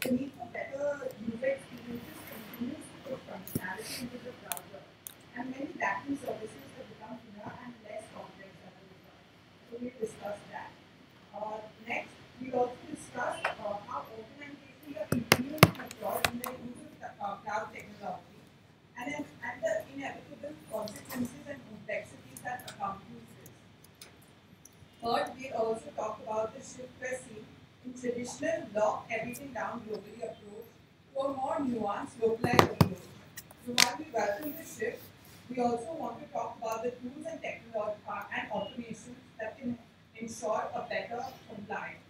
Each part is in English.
The need for better user experiences continues to put functionality into the browser, and many backend services have become thinner and less complex as a result. So we discussed that. Next, we also discussed how organizations are continuing to mature in their use of cloud technology and the inevitable consequences and complexities that accompany this. Third, we also talked about the shift we're seeing in traditional lock everything down globally approach to a more nuanced, localized approach. So while we welcome this shift, we also want to talk about the tools and technology and automations that can ensure a better compliance.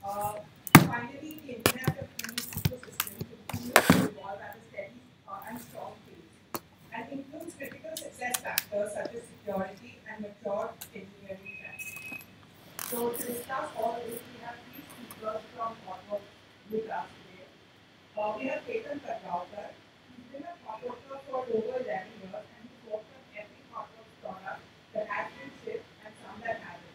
Uh, Finally, the Internet of Things ecosystem continues to evolve at a steady and strong pace and includes critical success factors such as security and mature engineering trends. So to discuss all this, we have three speakers from Harvard with us today. We have Ketan Padegaonkar. He's been a thought worker for over 11 years and he's worked on every ThoughtWorks product that has been shipped and some that haven't.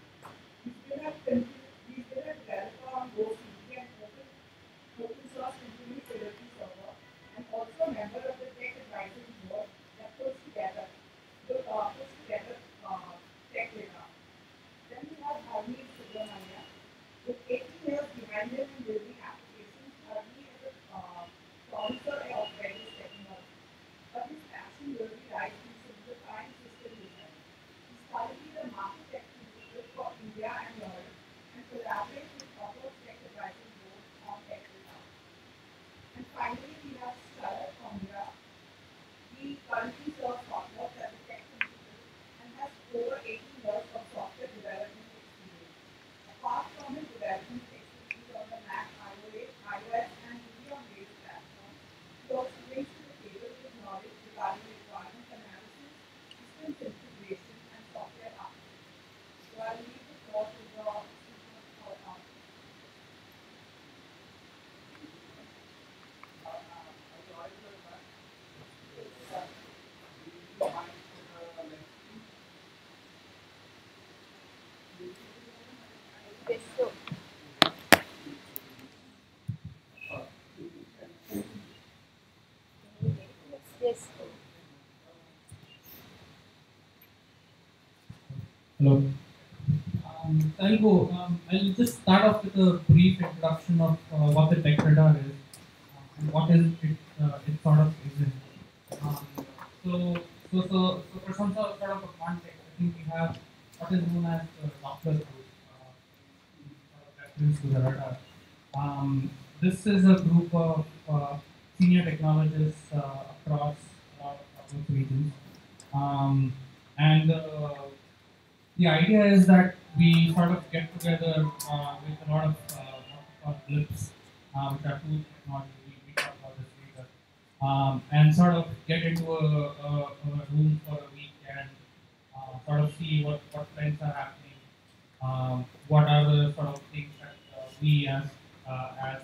He's been a developer on GoCD and open source continuous delivery server and also a member of the tech advisory board that puts together tech data. Then we have Bharani Subramaniam. With 18 years behind him in building applications, Bharani is a sponsor of various technologies. But his passion really lies in simplifying system design. He's currently the market tech principal for India and Europe and collaborates with other tech advisory boards on tech design. And finally, we have Sarat Kongara. He currently serves ThoughtWorks as a tech principal and has over 18 years of software development experience. Apart from his development expertise on the Mac, iOS, and Ruby-on-Rails platforms, he also brings to the table his knowledge regarding requirements analysis, systems integration, and software architecture. So I'll leave the floor to the speakers for our Yes, so yes. Hello. I'll go. I'll just start off with a brief introduction of what the tech radar is and what is it. It sort of isn't. Um, so for some sort of a context, I think we have what is known as the Doppler group, sort of reference to the radar. This is a group of senior technologists across both regions, um, and the idea is that we sort of get together with a lot of what we call blips, which are tools technology. We talk about this later, and sort of get into a room for a week and sort of see what trends are happening, what are the sort of things that we as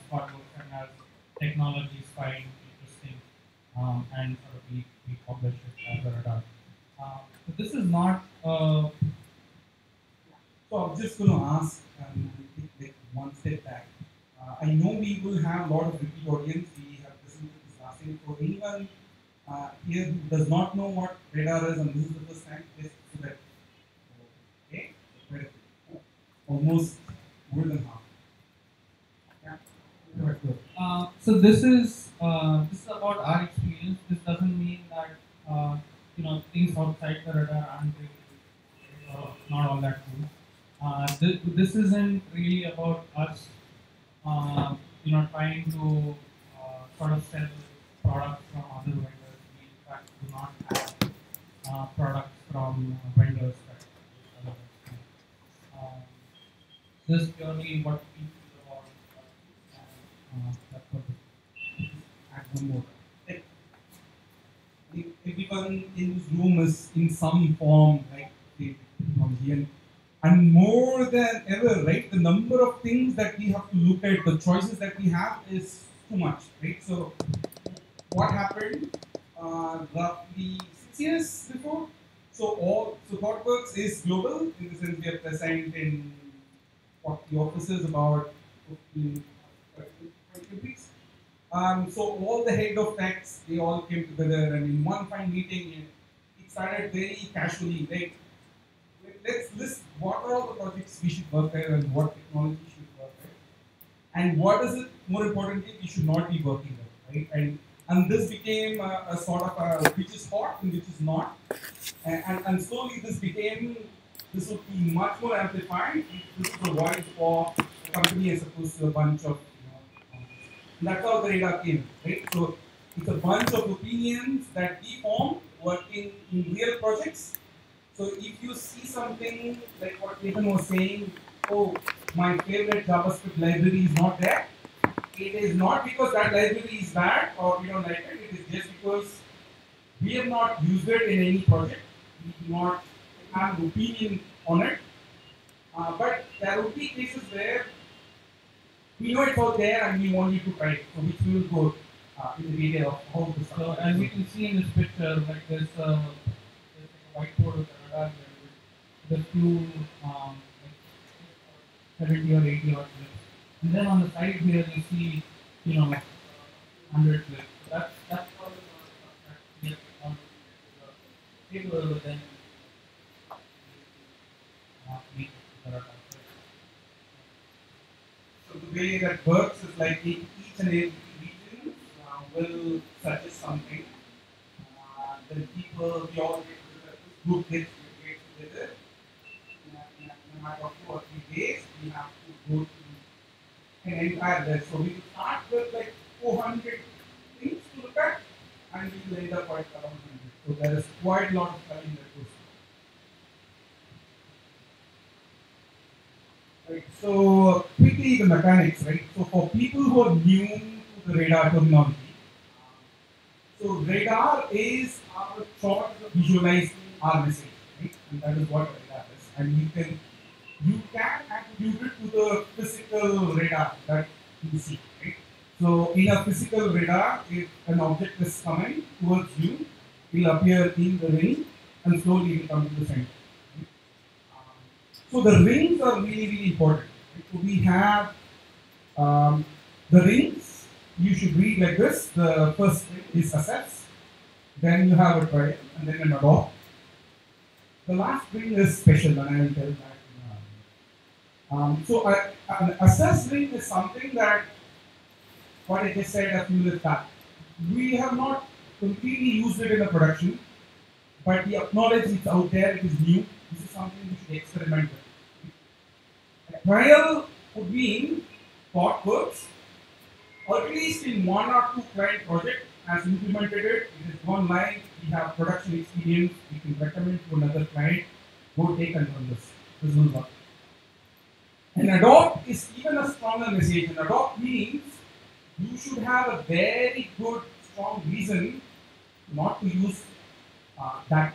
partners and as technologies find interesting, and sort of we publish it as a radar. So this is not So I'm just going to ask, take like one step back. I know we will have a lot of repeat audience. We have listened to this last time. For anyone here who does not know what radar is, and this is the first time, just so that okay, very good. Almost more than half. Yeah. Very good. So this is about our experience. This doesn't mean that things outside the radar aren't really not all that cool. This isn't really about us, trying to sort of sell products from other vendors. We in fact do not have products from vendors that other vendors. This is purely what we feel about, and that's what it is. Add one more. Like, everyone in this room is in some form like the technology, and more than ever, right? The number of things that we have to look at, the choices that we have is too much, right? So, what happened roughly 6 years before? So ThoughtWorks is global in the sense we are present in 40 offices, about 15, 20 So all the head of techs, they all came together, and in one fine meeting, it started very casually. Like, let's list what are all the projects we should work at and what technology should work at, and what is it, more importantly, we should not be working with, right? And this became a sort of a which is hot and which is not, and slowly this would be much more amplified if this is a voice for a company as opposed to a bunch of, and that's how the radar came, right? So it's a bunch of opinions that we form working in real projects. So if you see something like what Ketan was saying, oh, my favorite JavaScript library is not there, it is not because that library is bad or we don't like it, it is just because we have not used it in any project, we do not have an opinion on it. But there will be cases where we know it's out there and we want you to try it, so which we will go in the detail of how to So as you can see in this picture, like there's a whiteboard with a radar there with few like 70 or 80 odd clips. And then on the side here you see, 100 clips. So that's all the on the table then make the radar. So the way that works is like each and every region will suggest something. Then people, we all get together, this group gets together. In a matter of 2 or 3 days, we have to go to an entire list. So we will start with like 400 things to look at, and we will end up at around 100. So there is quite a lot of studying that goes on. Right. So quickly the mechanics, right? So for people who are new to the radar terminology, so radar is our short visualizing our message, right? And that is what radar is. And you can attribute it to the physical radar that you see, right? So in a physical radar, if an object is coming towards you, it will appear in the ring and slowly it will come to the center. So the rings are really, really important. Right? So we have the rings, you should read like this. The first ring is assess, then you have a trial, and then an adopt. The last ring is special, and I will tell that. So an assess ring is something that, what I just said a few minutes back, we have not completely used it in a production, but we acknowledge it's out there, it is new, this is something we should experiment with. A trial would mean what works, or at least in 1 or 2 client project has implemented it, it is gone live, we have production experience, we can recommend to another client, go take and run this. This will work. An adopt is even a stronger message. An adopt means you should have a very good, strong reason not to use that.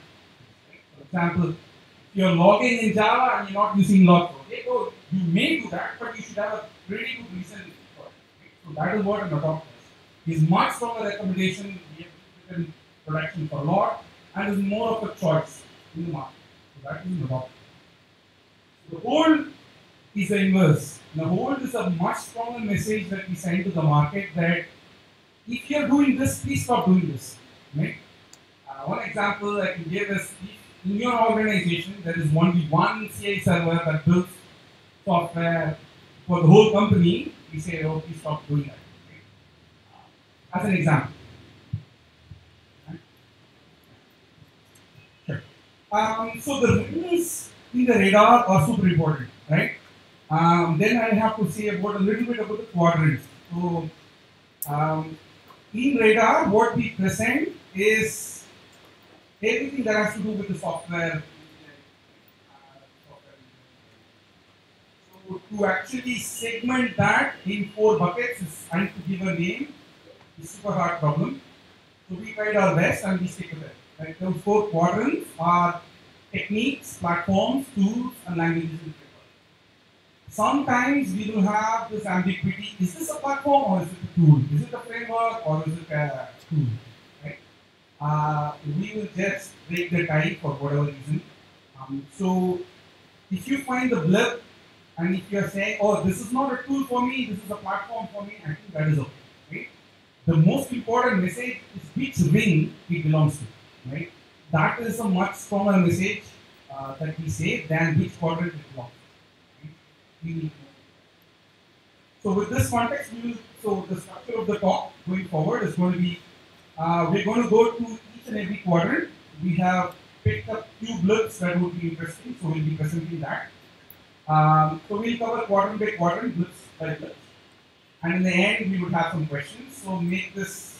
For example, if you're logging in Java and you're not using log, okay, so you may do that, but you should have a pretty good reason for it. Right? So that is what an adopt is. It's much stronger recommendation. We have put it in production for a lot, and is more of a choice in the market. So that is an adopt. The hold is the inverse. The hold is a much stronger message that we send to the market that if you're doing this, please stop doing this. Right? One example I can give is in your organization, there is only one CI server that builds software for the whole company. We say, oh, please stop doing that. Right? As an example. Right? Sure. So the rings in the radar are super important, right? Then I have to say about a little bit about the quadrants. So in radar, what we present is everything that has to do with the software. So to actually segment that in 4 buckets and to give a name is super hard problem. So we tried our best and we stick with it. Right? Those 4 quadrants are techniques, platforms, tools, and languages. Sometimes we will have this ambiguity: is this a platform or is it a tool? Is it a framework or is it a tool? Right? We will just break the tie for whatever reason. So if you find the blip and if you are saying, oh, this is not a tool for me, this is a platform for me, I think that is okay. Right? the most important message is which ring it belongs to, right? That is a much stronger message that we say than which quadrant it belongs to. Right? We need to know. So with this context, we will, so the structure of the talk going forward is going to be, we're going to go to each and every quadrant. We have picked up few blips that would be interesting, so we'll be presenting that. So we'll cover quadrant by quadrant, blips by blips. And in the end, we would have some questions. So make this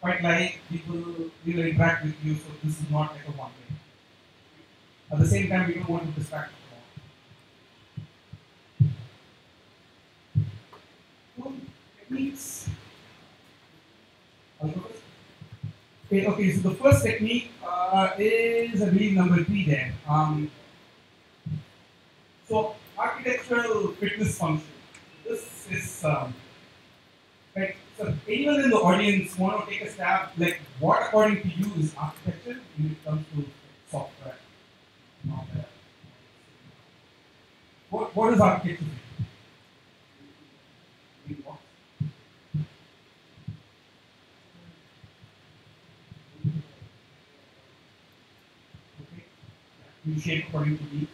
quite light. People will interact with you, so this is not like a one way. At the same time, we don't want to distract people. Techniques. I'll go first. Okay, so the first technique is, I believe, number 3 there. So architectural fitness function. This is right. So anyone in the audience want to take a stab? Like, what according to you is architecture when it comes to software? What is architecture? Okay. You shape according to needs.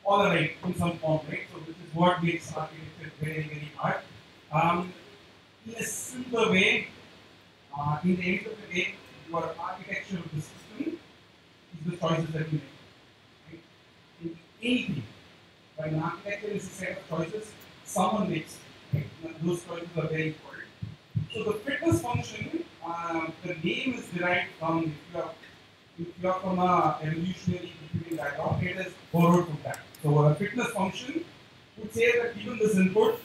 All right, in some form, right? So this is what makes architecture very, very hard. In a simple way, in the end of the day, your architecture of the system is the choices that you make. Right? In anything, when an architecture is a set of choices, someone makes. Right? And those choices are very important. So the fitness function, the name is derived from if you are from a evolutionary computing background, it is borrowed from that. So a fitness function would say that given this input,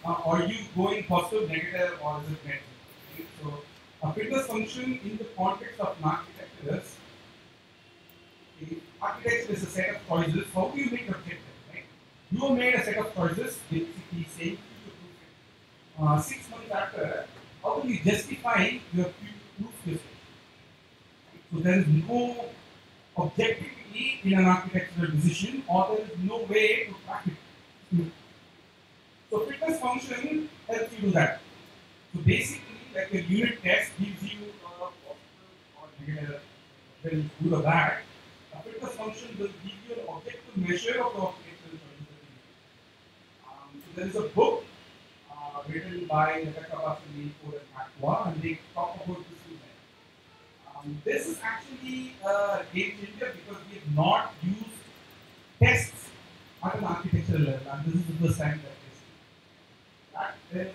are you going positive, negative, or is it negative? Right? So a fitness function in the context of an architecture is, architecture is a set of choices. How do you make objective? Right? You have made a set of choices, basically saying 6 months after, how will you justify your proof decision? So there is no objectivity in an architectural decision, or there is no way to track it. So fitness function helps you do that. So basically, like a unit test gives you a positive or negative, whether it's good or bad. A fitness function will give you an objective measure of the architectural choices that you make. So there is a book written by Rebecca and Aqua, and they talk about this in there. This is actually a game changer because we have not used tests at an architectural level, and this is the first time that is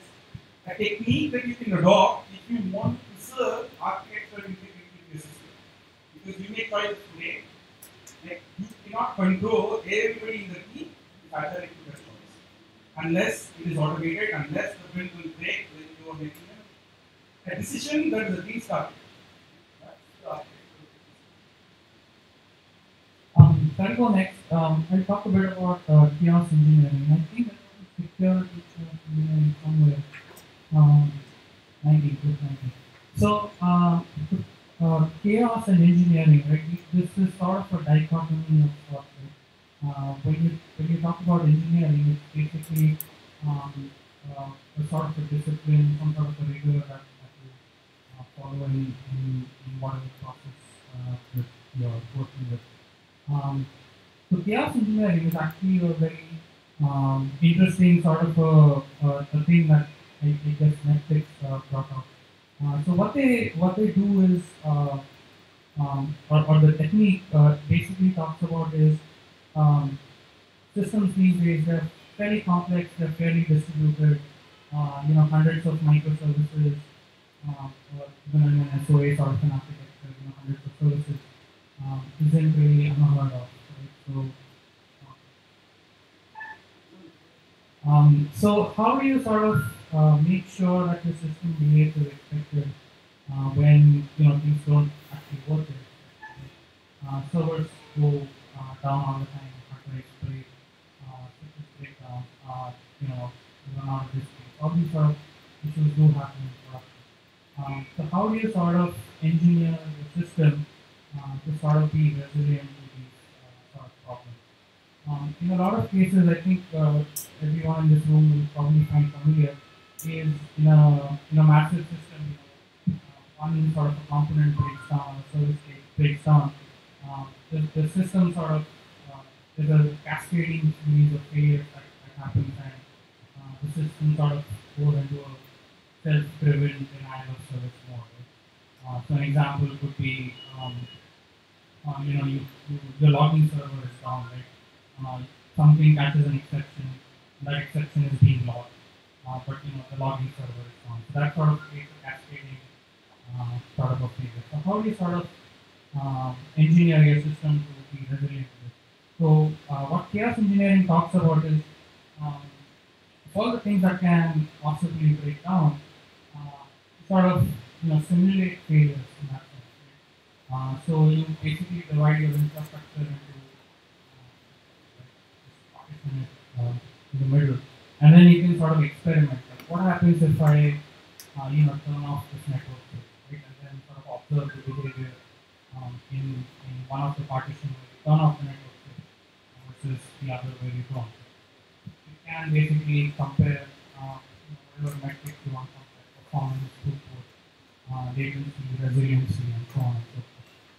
a technique that you can adopt if you want to preserve architectural integrity in your system. Because you make choices today, like you cannot control everybody in the team is adhering to that choice. Unless it is automated, unless the print will break when you are making a decision that is a team starting. I'll go next. I'll talk a bit about chaos engineering. I think I secured engineering somewhere 90, 90. So, chaos and engineering, right? This is sort of a dichotomy of sorts. Right? When you talk about engineering, it's basically a sort of a discipline, some sort of a rigor that you follow in whatever process that you're working with. So chaos engineering is actually a very interesting sort of a thing that I guess Netflix brought up. So what they do is, or the technique basically talks about is systems these days. They're fairly complex. They're fairly distributed. Hundreds of microservices, or even in an SOA sort of an architecture, hundreds of services. Isn't really unheard of. Right? So how do you sort of make sure that your system behaves as expected when things don't actually work? Servers go down all the time, hard drives break, systems break down, run out of disk space. All these sort of issues do happen in production. So how do you sort of engineer your system to sort of be resilient to these sort of problems. In a lot of cases, I think everyone in this room will probably find familiar is in a massive system, one sort of a component breaks down, a service breaks down, the system sort of there's a cascading series of failures that happens, and the system sort of goes into a self-driven denial of service mode. Right? So an example could be, your logging server is down, right? Something catches an exception, that exception is being logged, but the logging server is down. So that sort of creates a cascading sort of a failure. So how do you sort of engineer your system to be resilient to this? So what chaos engineering talks about is all the things that can possibly break down, sort of simulate failures in that sense. Right? So you basically divide your infrastructure into partition it in the middle, and then you can sort of experiment. Like what happens if I turn off this network switch, right? And then sort of observe the behavior in one of the partitions where you turn off the network switch versus the other where you don't. You can basically compare whatever metrics you want to compare: performance, throughput, latency, resiliency, and so on and so forth.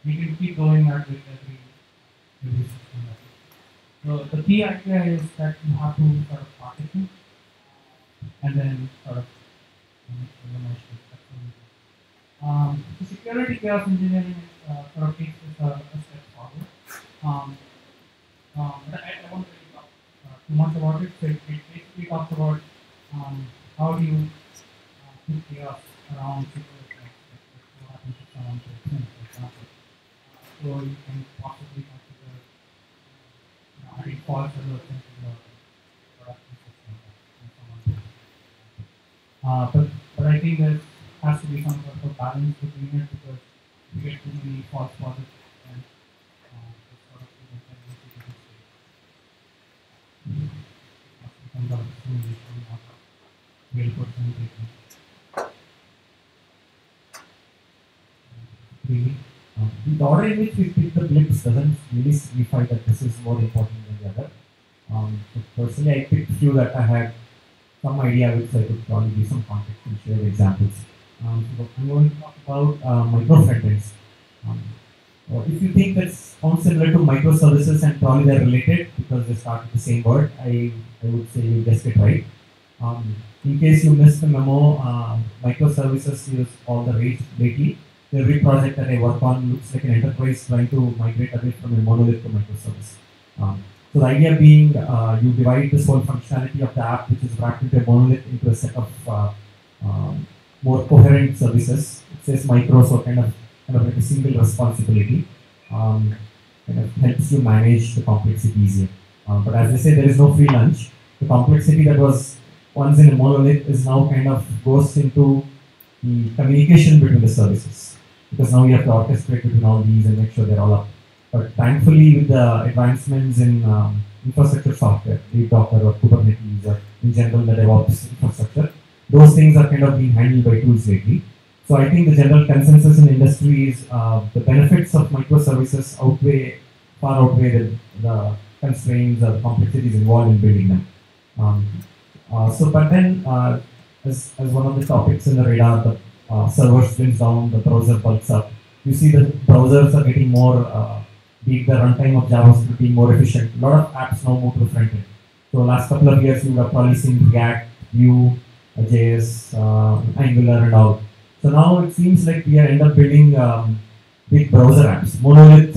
You can keep doing that with every system. So the key idea is that you have to sort of partition and then sort of mesh it. The security chaos engineering sort of takes this a step forward. But I won't really talk too much about it. So it basically talks about how do you do chaos around security. What happens if someone breaks in, for example. So you can possibly consider adding false alerts into the production system and so on. But I think there has to be some sort of balance between it, because if you get too many false positives, then this sort of dependency to this becomes out of simulation, not real person taking. Really? The order in which we pick the blips doesn't really signify that this is more important than the other. So personally, I picked few that I had some idea which I could probably give some context and share examples. So I'm going to talk about micro frontends. If you think that sounds similar to microservices and probably they're related because they start with the same word, I would say you guessed it right. In case you missed the memo, microservices is all the rage lately. Every project that I work on looks like an enterprise trying to migrate away from a monolith to microservice. So the idea being you divide this whole functionality of the app, which is wrapped into a monolith, into a set of more coherent services. It says micro, so kind of like a single responsibility. Kind of helps you manage the complexity easier. But as they say, there is no free lunch. The complexity that was once in a monolith is now kind of goes into the communication between the services, because now you have to orchestrate between all these and make sure they're all up. But thankfully, with the advancements in infrastructure software, be it Docker or Kubernetes or in general the DevOps infrastructure, those things are kind of being handled by tools lately. So I think the general consensus in the industry is the benefits of microservices far outweigh the constraints or the complexities involved in building them. But then, as one of the topics in the radar, the server slims down, the browser bulks up. You see the browsers are getting more, be it the runtime of JavaScript being more efficient. A lot of apps now move to front end. So last couple of years, you would have probably seen React, Vue, JS, Angular and all. So now it seems like we are end up building big browser apps. Monolith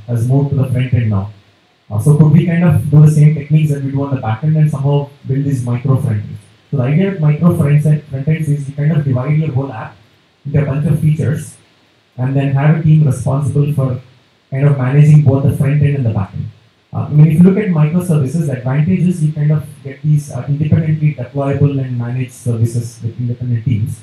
has moved to the front end now. So could we kind of do the same techniques that we do on the back end and somehow build these micro front ends? So the idea with micro front ends is you kind of divide your whole app into a bunch of features and then have a team responsible for kind of managing both the front end and the back end. I mean, if you look at microservices, the advantage is you kind of get these independently deployable and managed services with independent teams.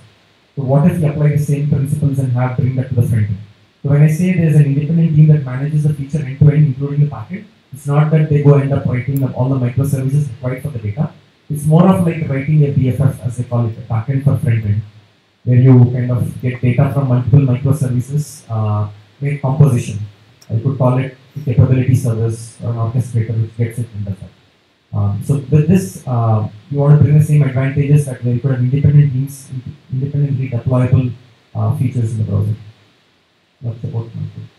So what if you apply the same principles and bring that to the front end? So when I say there's an independent team that manages the feature end to end, including the backend, it's not that they end up writing all the microservices required for the data. It's more of like writing a BFF, as they call it, a backend for front end. where you kind of get data from multiple microservices, make composition. I could call it a capability service or an orchestrator which gets it and does that. So with this, you want to bring the same advantages that where you could have independent teams, independently deployable features in the browser. That's about my thing.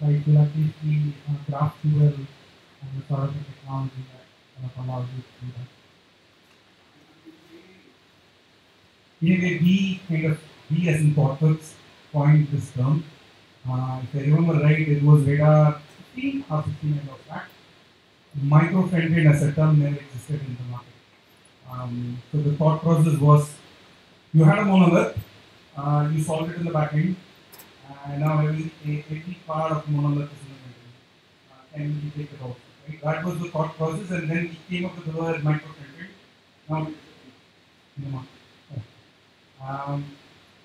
Like will actually see GraphQL and the sort of the technology that allows you to do that. In a way, we as in corporates coined this term. If I remember right, it was radar 15 or 16 years back. Micro front-end as a term never existed in the market. So the thought process was, you had a monolith, you solved it in the backend, and now every part of the monolith is in the middle. And you take it off. Right? That was the thought process, and then we came up with the word micro front-end. Now it's in the market.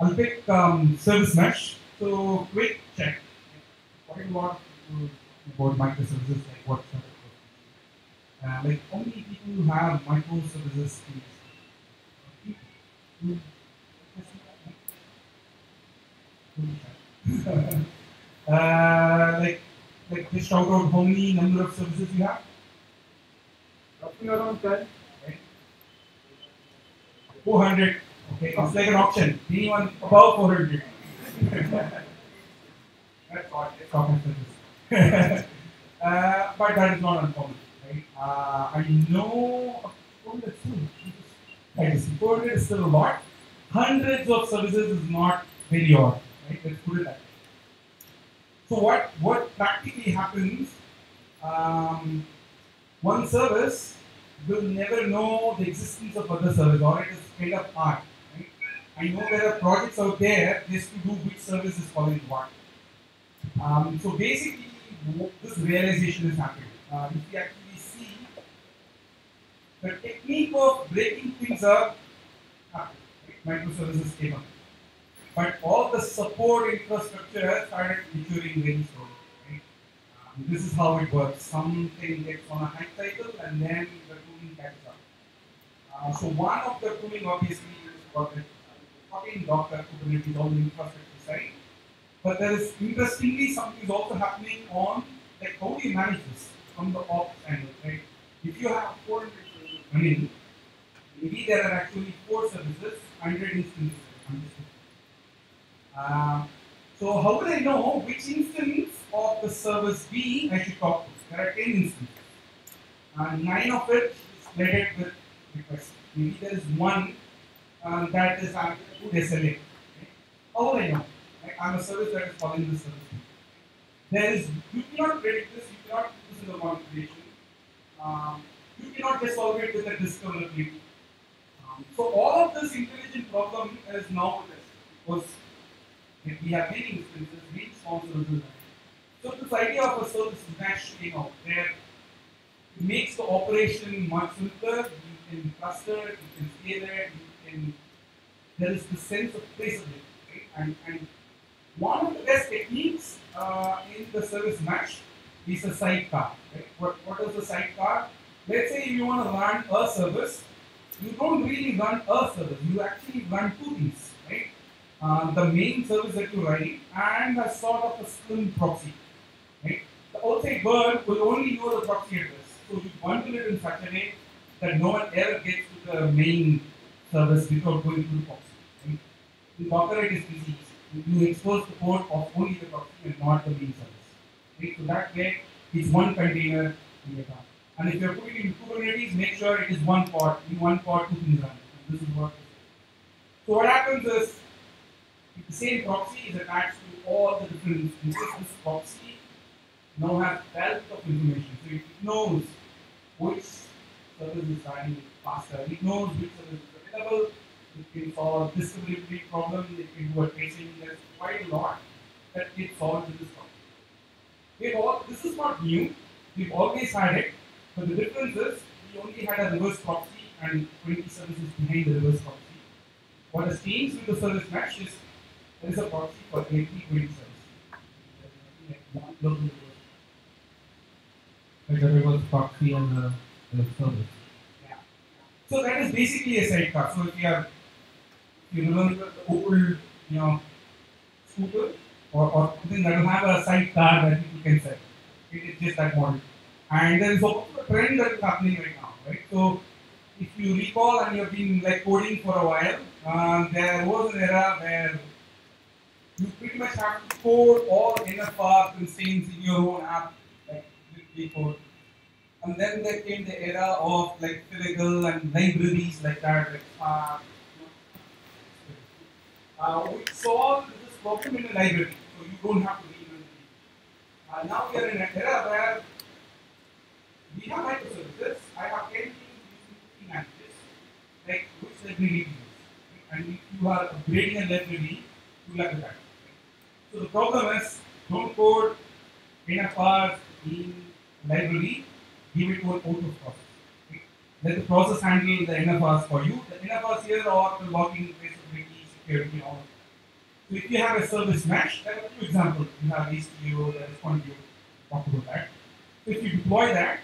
I'll pick service mesh. So quick check. What do you want about microservices? Like what sort of like how many people have microservices like just shout out how many number of services you have? Roughly around 10. Right? 400. Okay, it's like an auction. Anyone above 400. That's odd. It's common service. But that is not uncommon, right? I know 400 is still, I guess 400 is still a lot. Hundreds of services is not very odd, right? Let's put it that way. So what practically happens? One service will never know the existence of other service, or it is kind of hard. Right? I know there are projects out there just to do which service is calling what. So basically, this realization is happening. If you actually see the technique of breaking things up, happened. Right? Microservices came up, but all the support infrastructure started maturing very slowly. Right? This is how it works. Something gets on a hype cycle, and then the tooling catches up. So one of the tooling obviously is what is talking Docker, Kubernetes, all the infrastructure side. But there is interestingly something is also happening on like how do you manage this from the ops angle, right? If you have 400 services running, maybe there are actually 4 services, 100 instances. So how would I know which instance of the service B I should talk to? There are 10 instances. 9 of it is flooded with requests. Maybe there is one that is having a good SLA. Right? How will I know? Right? I'm a service that is following this service. You cannot predict this, you cannot put this in the configuration. You cannot just solve it with a discoverability. So all of this intelligent problem is now because if we have many instances, many small services. So this idea of a service mesh, where it makes the operation much simpler. You can cluster it, you can scale it, there is the sense of traceability, right? And one of the best techniques in the service mesh is a sidecar. Right? What is the sidecar? Let's say you want to run a service, you don't really run a service, you actually run 2 things, right? The main service that you write and a sort of a slim proxy. Right? The outside world will only know the proxy address. So you bundle it in such a way that no one ever gets to the main service without going through the proxy. Right? In Docker it is easy. You expose the code of only the proxy and not the main service. Right? So that way it's one container in your account. And if you're putting it in Kubernetes, make sure it is one pod. In one pod, 2 things run. And this is what. So what happens is, if the same proxy is attached to all the different instances, this proxy now has wealth of information. So it knows which service is running faster. It knows which service is available. It can solve discoverability problem. It can do a tracing. There's quite a lot that gets solved in this problem. This is not new. We've always had it. But the difference is we only had a reverse proxy and 20 services behind the reverse proxy. What has changed with the service mesh is there is a proxy for every 20 services. One local reverse. Like the reverse proxy and the service. Yeah. So that is basically a sidecar. So if you remember the old, scooter or something that will have a sidecar that people can sell. It's just that model. And there is also a trend that is happening right now, right? So if you recall and you've been like coding for a while, there was an era where you pretty much have to code all NFR constraints in your own app, like literally code. And then there came the era of like Physical and libraries like that, like which solve this problem in a library, so you don't have to reinvent the wheel. Now we are in an era where we have microservices. I have 10 teams using 50 languages, like which library do you use? And if you are upgrading a library, you will have that. So the problem is, don't code NFRs in library, give it to an auto process. Okay? Let the process handle the NFRs for you. The NFRs here are the logging, traceability, security, all of that. So if you have a service mesh, there are two examples. You have HTO, there is one view, talk about that. So if you deploy that,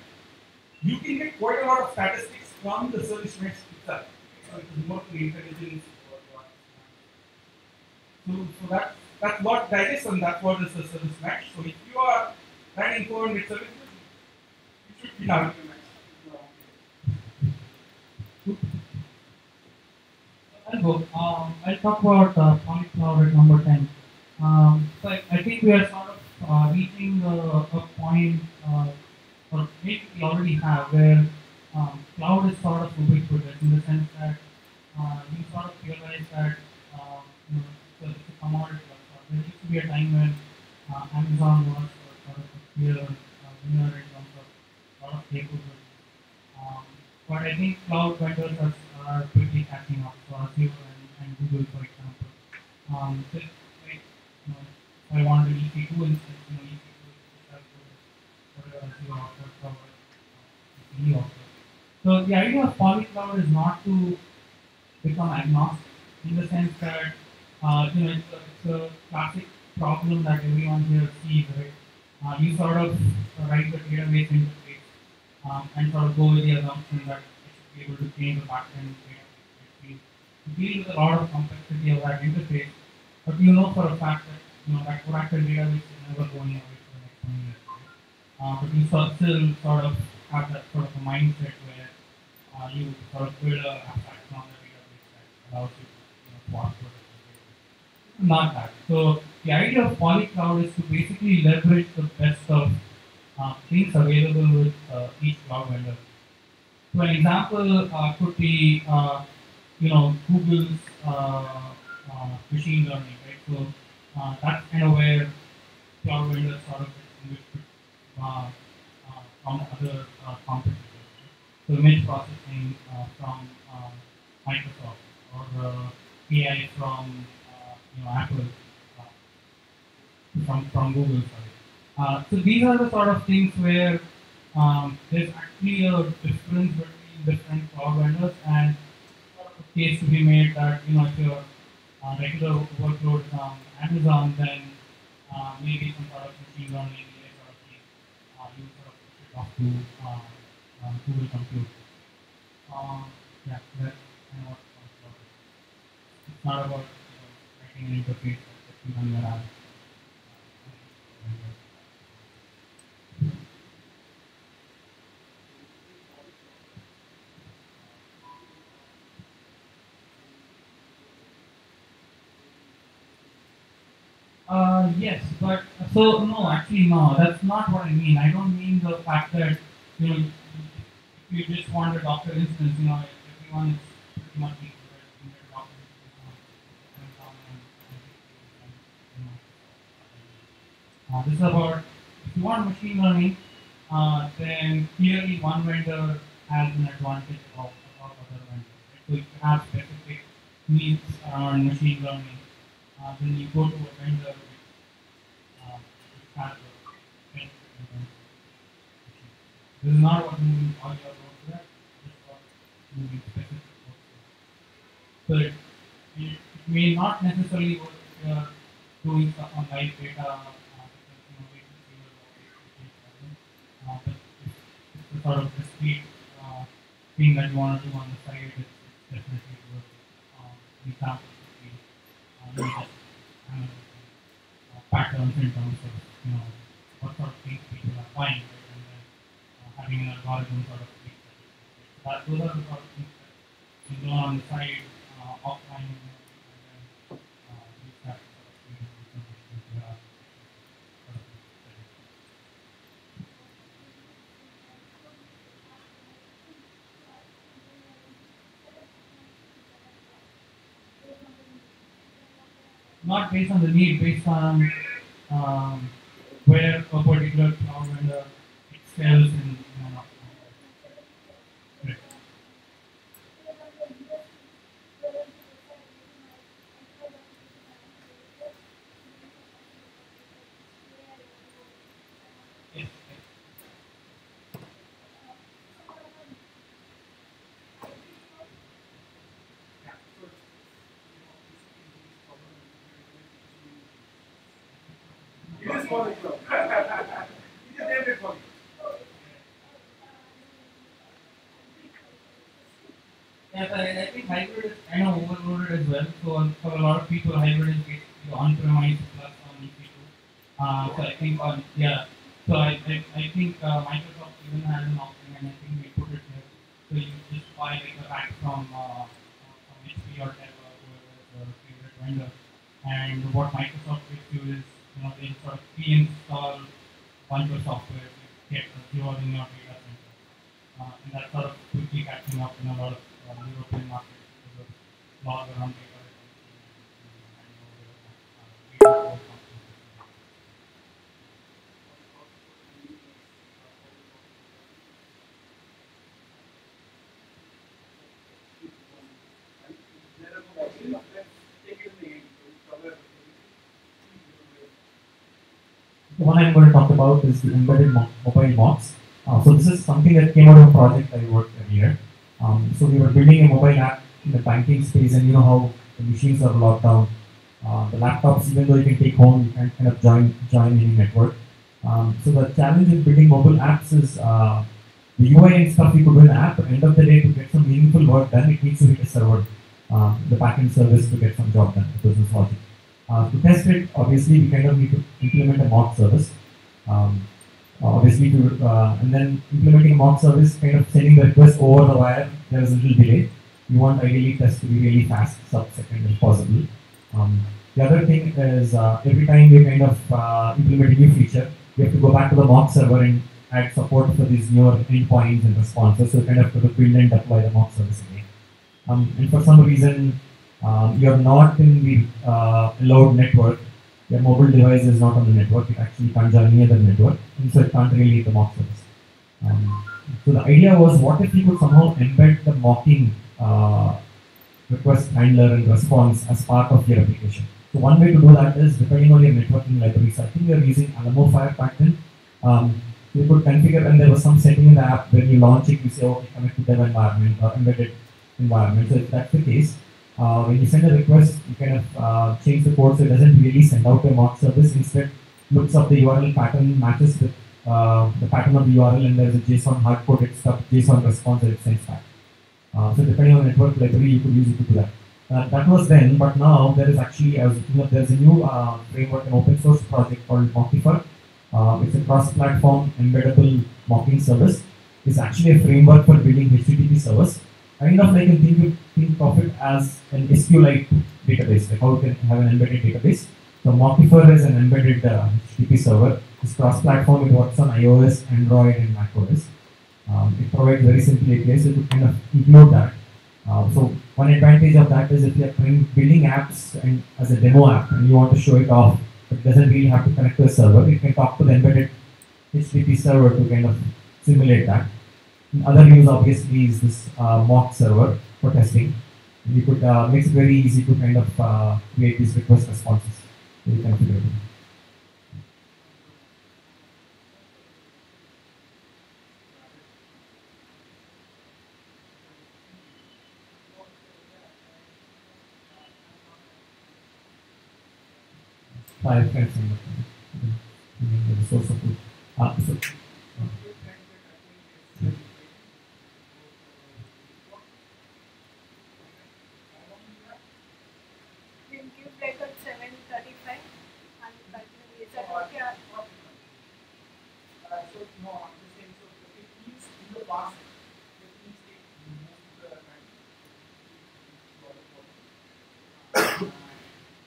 you can get quite a lot of statistics from the service mesh itself. So it is more to intelligence. So that's what that is, and that's what is the service mesh. So if you are running 400 services, you should be having a mesh. I'll go. I'll talk about polycloud at number 10. So I think we are sort of reaching a point, or maybe we already have, where cloud is sort of ubiquitous in the sense that you sort of realize that it's a commodity. There used to be a time when Amazon was sort of a clear winner in terms of a lot of capabilities. Um, but I think cloud vendors are quickly catching up. So Azure and Google, for example. Just like, if I want to EC2 instance, EC2 is just as good as whatever Azure offers or what GE offers. So the idea of polycloud is not to become agnostic in the sense that it's a classic problem that everyone here sees, right? You sort of write the database interface and sort of go with the assumption that it should be able to change the backend database. Right? You deal with a lot of complexity of that interface, but you know for a fact that that Oracle database is never going away for the next 20 years. Right? But you still sort of have that sort of a mindset where you sort of build a abstraction on the database that allows you to walk through it. Not that. So the idea of polycloud is to basically leverage the best of things available with each cloud vendor. So an example could be Google's machine learning, right? So that's kind of where cloud vendors sort of distinguish from other competitors. So image processing from Microsoft or AI from Apple, from Google, sorry. So these are the sort of things where there's actually a difference between different cloud vendors, and sort of a case to be made that if your regular workload is on Amazon, then maybe some sort of machine learning AI sort of thing, you sort of push it off to Google Compute. Yeah, that's kind of what cloud is. It's not about writing an interface that's sitting on your app. Yes, but so no, actually no, that's not what I mean. I don't mean the fact that if you just want a Docker instance, everyone is pretty much equal in their Docker instance on Amazon and this is about if you want machine learning, then clearly one vendor has an advantage above other vendors. Right? So if you have specific needs around machine learning, then you go to a vendor which has a benefit in terms of machine. This is not about moving all your work to that, just about moving specific work to that. So it may not necessarily work if you are doing stuff on live data because latency will always be a problem. But if it's a sort of discrete thing that you want to do on the side, it's definitely worth examples of the just patterns in terms of what sort of things people are buying, right? And then having an algorithm sort of tweak that. Those are the sort of things that you learn on the side offline, and then use that sort of thing into your sort of not based on the need, based on where a particular cloud vendor excels in. Right. Yes, yes. It is for the club. It is named for you. Yeah, but I think hybrid is kind of overloaded as well. So for a lot of people, hybrid is basically on-premise plus on EC2. So I think So I think Microsoft even has an offering, and I think we put it here. So you just buy like a rack from HP or Dell or whoever is your favorite vendor. And what Microsoft gives you is, they sort of pre-install a bunch of software to get your in your data center. And that's sort of quickly catching up in a lot of European markets because of laws around data retention and The one I'm going to talk about is the embedded mobile mocks. So this is something that came out of a project I worked earlier. So we were building a mobile app in the banking space, and you know how the machines are locked down. The laptops, even though you can take home, you can't kind of join any network. So the challenge in building mobile apps is the UI and stuff you could do in the app. At the end of the day, to get some meaningful work done, it needs to hit a server, the backend service to get some job done, the business logic. To test it, obviously, we kind of need to implement a mock service. And then implementing a mock service, kind of sending the request over the wire, there is a little delay. You want ideally test to be really fast, sub-second if possible. The other thing is every time you kind of implement a new feature, you have to go back to the mock server and add support for these newer endpoints and responses. So kind of to build and deploy the mock service again. And for some reason, you're not in the allowed network. Your mobile device is not on the network. It actually can't join any other network, and so it can't really hit the mock service. So the idea was, what if you could somehow embed the mocking request handler and response as part of your application? So one way to do that is depending on your networking library. So I think we are using Alamo Fire back then. You could configure, and there was some setting in the app when you launch it, you say, okay, connect to dev environment or embedded environment. So if that's the case, when you send a request, you kind of change the code so it doesn't really send out a mock service. Instead, looks up the URL pattern, matches with the pattern of the URL, and there's a JSON hard-coded stuff, JSON response that it sends back. So depending on the network library, you could use it to do that. That was then, but now there is actually, there's a new framework, an open source project called Mockify. It's a cross-platform embeddable mocking service. It's actually a framework for building HTTP servers. Kind of like you think of it as an SQLite database, like how you can have an embedded database. So Mockify is an embedded HTTP server. It's cross-platform. It works on iOS, Android, and macOS. It provides very simple APIs, so you could kind of include that. So one advantage of that is if you are building apps and as a demo app and you want to show it off, but it doesn't really have to connect to a server. You can talk to the embedded HTTP server to kind of simulate that. Other use obviously is this mock server for testing. You could makes it very easy to kind of create these request responses. So you can figure it out. Five kinds of the source of truth.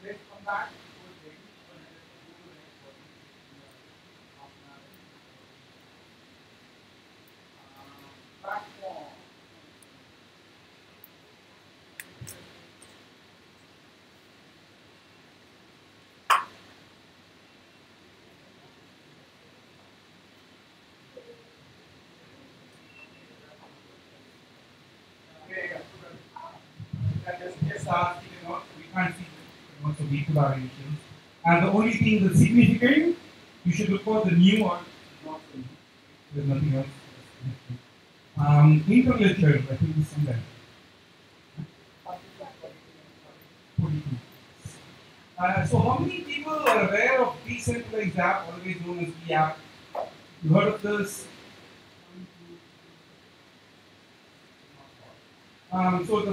Let's come back to the day, but let's go to the next one. Platform. Okay, yeah. That just asking, we can't see so we put our initials. And the only thing that's significant, you should look for the new or not the new. There's nothing else. Interledger, I think is somewhere. 42. So how many people are aware of decentralized app, always known as the app? You heard of this?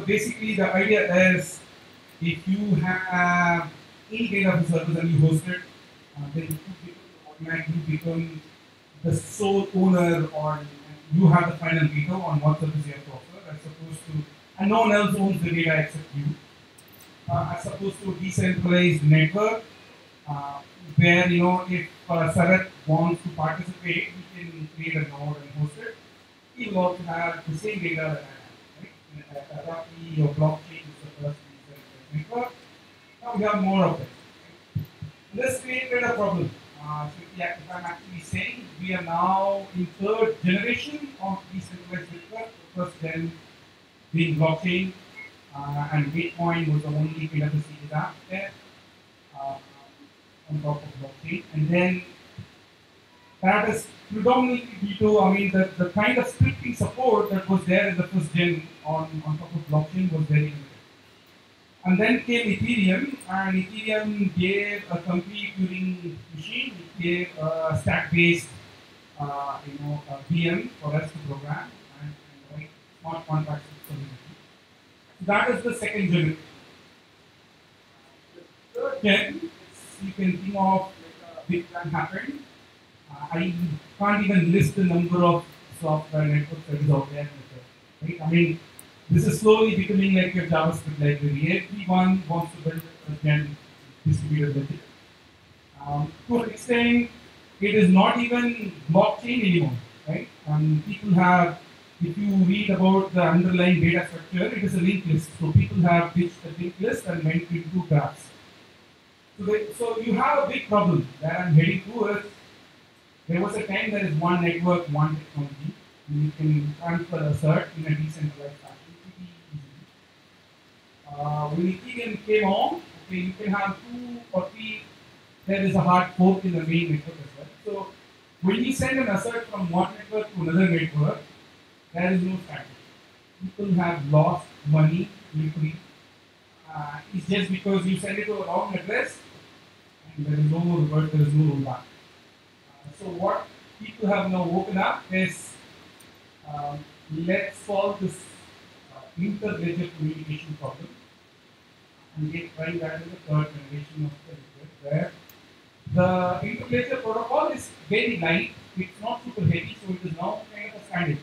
Basically the idea is if you have any kind of service and you host it, then you automatically become the sole owner or you have the final veto on what service you have to offer as opposed to, and no one else owns the data except you. As opposed to a decentralized network, where if Sarat wants to participate, he can create a node and host it. He will also have the same data that I have, right? Roughly, your blockchain is the first decentralized network. Now we have more of it. This created a problem. If I'm actually saying we are now in third generation of decentralized network, the first gen being blockchain. And Bitcoin was the only kind of a series app there on top of blockchain. And then that is predominantly due to, the kind of scripting support that was there in the first gen on top of blockchain was very limited. And then came Ethereum, and Ethereum gave a complete Turing machine. It gave a stack-based, VM for us to program and write smart contracts with solidity. That is the second generation. The third gen, you can think of Big Bang happened. I can't even list the number of software networks that is out there. Right? This is slowly becoming like your JavaScript library. Everyone wants to build a gen distributed ledger. To an extent, it is not even blockchain anymore. Right? People have. If you read about the underlying data structure, it is a linked list. So people have ditched the linked list and went into graphs. So you have a big problem that I'm heading towards. There was a time there is one network, one technology. You can transfer a cert in a decentralized fashion pretty easily. When Ethereum came on, you can have 2 or 3. There is a hard fork in the main network as well. So when you send an assert from one network to another network, there is no strategy. People have lost money literally. It's just because you send it to a wrong address and there is no more revert, there is no rollback. So what people have now woken up is let's solve this inter-ledger communication problem. And we trying that in the third generation of the ledger, where the inter-ledger protocol is very light, it's not super heavy, so it is now kind of a standard.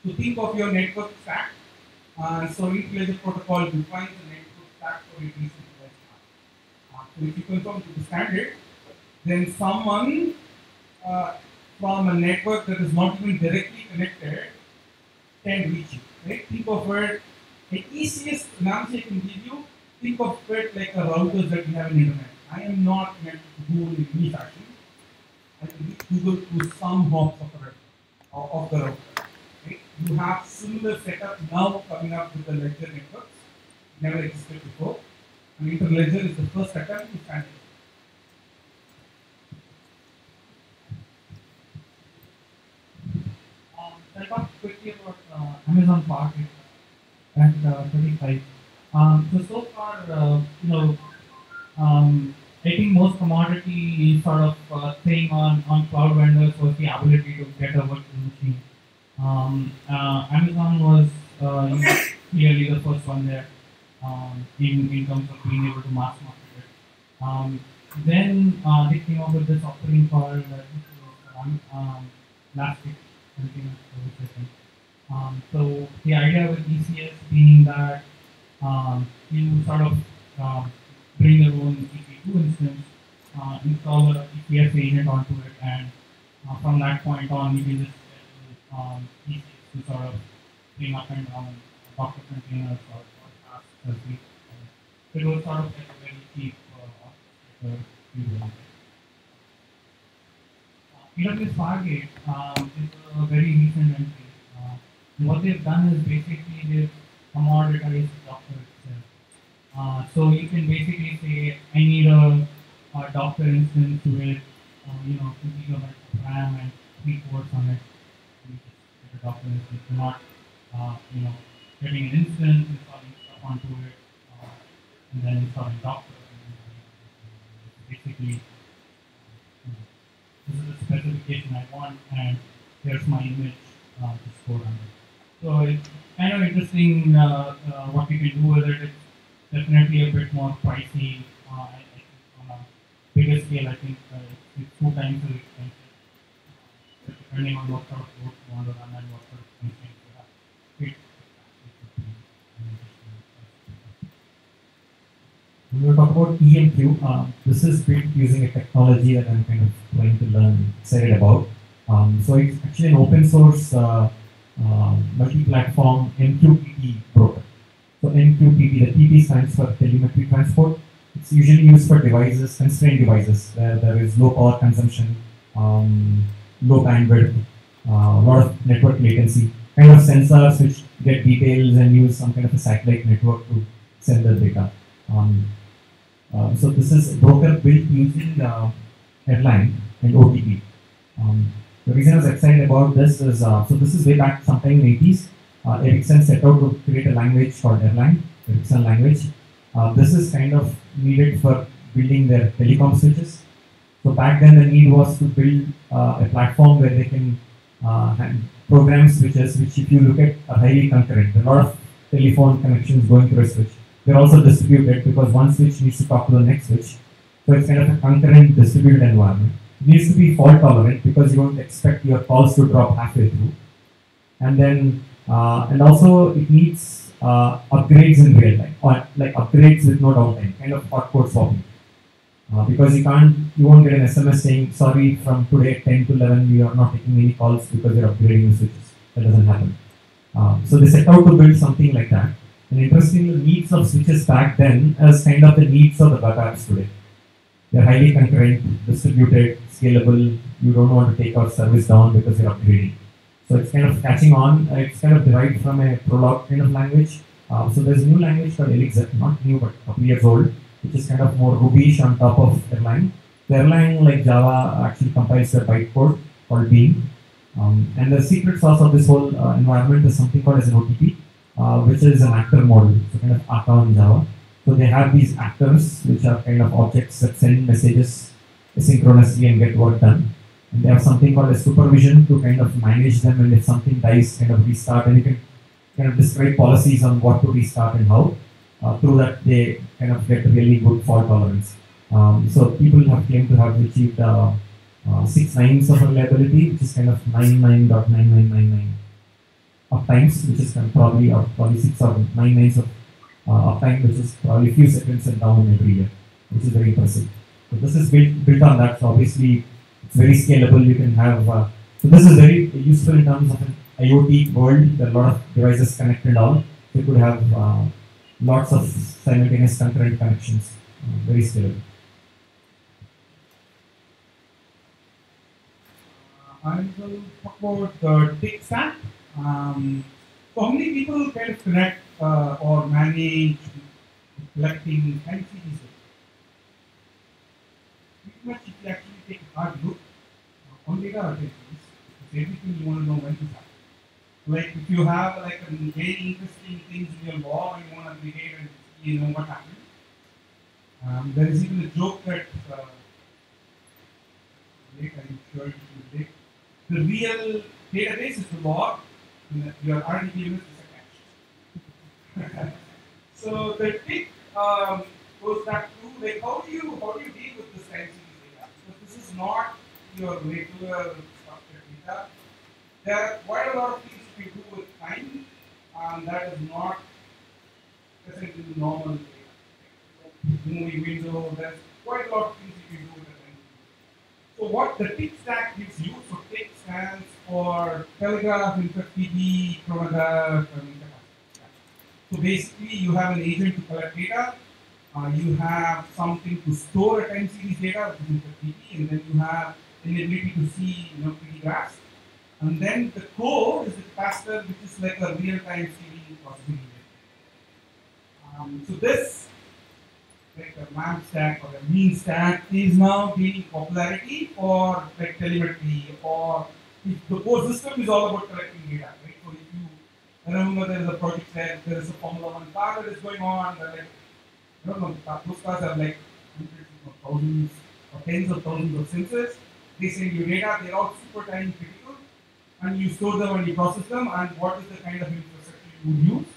So think of your network stack. So inter-ledger protocol defines the network stack for a decentralized app. So if you conform to the standard, then someone from a network that is not even directly connected can reach you. Right? Think of it, the easiest analogy I can give you, think of it like a routers that we have in internet. I am not meant to Google in any fashion. I can reach Google through some hops of the router. Right? You have similar setup now coming up with the ledger networks. Never existed before. And interledger is the first attempt to stand it. I'll talk quickly about Amazon Park at 35. So far, I think most commodity sort of thing on cloud vendors was the ability to get a virtual machine. Amazon was clearly the first one there in terms of being able to mass market it. Then they came up with this offering called Elastic Continuous Service. So the idea with ECS being that you sort of bring their own EC2 instance, install a ECS agent onto it, and from that point on, you can just ECS to sort of bring up and down Docker containers or tasks as we. So it was sort of like a very cheap orchestrator tool. AWS Fargate is a very recent entry. And what they've done is basically they've commoditized Docker itself. So you can basically say, I need a Docker instance with 2 gigabytes of RAM and 3 cores on it. You just get a Docker instance. You're not, getting an instance, installing stuff onto it, and then installing Docker. Basically, this is the specification I want, and here's my image to store under. So it's kind of interesting what you can do with it. It's definitely a bit more pricey. I think on a bigger scale, I think it's 2 times as expensive, depending on what sort of load you want to run and what sort of constraints you have. When we talk about EMQ, this is built using a technology that I'm kind of trying to learn, excited about. So it's actually an open source multi-platform MQTT broker. So MQTT, the TT stands for telemetry transport. It's usually used for devices, constrained devices, where there is low power consumption, low bandwidth, a lot of network latency, kind of sensors which get details and use some kind of a satellite network to send the data. So this is a broker built using Erlang and OTP. The reason I was excited about this is, so this is way back sometime in the 80s. Ericsson set out to create a language called Erlang, Ericsson language. This is kind of needed for building their telecom switches. So back then the need was to build a platform where they can program switches, which if you look at are highly concurrent. There are a lot of telephone connections going through a switch. They're also distributed because one switch needs to talk to the next switch. So it's kind of a concurrent distributed environment. It needs to be fault tolerant because you don't expect your calls to drop halfway through. And then, and also it needs upgrades in real time, or like upgrades with no downtime, kind of hot code swapping. Because you won't get an SMS saying, sorry, from today 10 to 11, we are not taking any calls because you're upgrading the switches. That doesn't happen. So they set out to build something like that. And interestingly, the needs of switches back then as kind of the needs of the web apps today. They're highly concurrent, distributed, scalable. You don't want to take our service down because you're upgrading. So it's kind of catching on. It's kind of derived from a Prolog kind of language. So there's a new language called Elixir, not new but a couple years old, which is kind of more Ruby-ish on top of Erlang. So Erlang, like Java, actually compiles a bytecode called Beam. And the secret sauce of this whole environment is something called as an OTP, which is an actor model, so kind of Akka on Java. So they have these actors, which are kind of objects that send messages asynchronously and get work done. And they have something called a supervision to kind of manage them, and if something dies, kind of restart, and you can kind of describe policies on what to restart and how. Through that, they kind of get really good fault tolerance. So people have claimed to have achieved 6 nines of reliability, which is kind of 99.9999 uptimes, which is kind of probably 6 or 9 nines of uptime, which is probably a few seconds and down every year, which is very impressive. So this is built on that. So obviously, it's very scalable. You can have so this is very useful in terms of an IoT world. There are a lot of devices connected all. So you could have lots of simultaneous concurrent connections. Very scalable. I will talk about the tech stack. So how many people kind of connect or manage collecting time series? Pretty much if you actually take a hard look on data archives, it's everything you want to know when to start. Like if you have like a very interesting things in your law and you want to behave and you know what happened. There is even a joke that I'm sure you should relate. The real database is the log, and your RDBMS is a cache. So the trick goes back to like how do you deal with this time series data? Because this is not your regular structured data. There are quite a lot of things we do with time that is not present in the normal data. movie window. There's quite a lot of things you can do with it. So what the tick stack gives you, so tick stands for telegraph, interTV, chronograph, and intercapacity. So basically you have an agent to collect data, you have something to store a time series data, which is interTV, and then you have an ability to see 3D graphs. And then the core is the capacitor, which is like a real-time streaming processing unit. So this, like a MAM stack or a mean stack, is now gaining popularity for like telemetry, or if the core system is all about collecting data, right? So if you remember, there is a project there is a Formula One car that is going on. Like, I don't know, those cars have like hundreds of thousands or tens of thousands of sensors. They send you data. They're all super time critical, and you store them and you process them. And what is the kind of infrastructure you would use?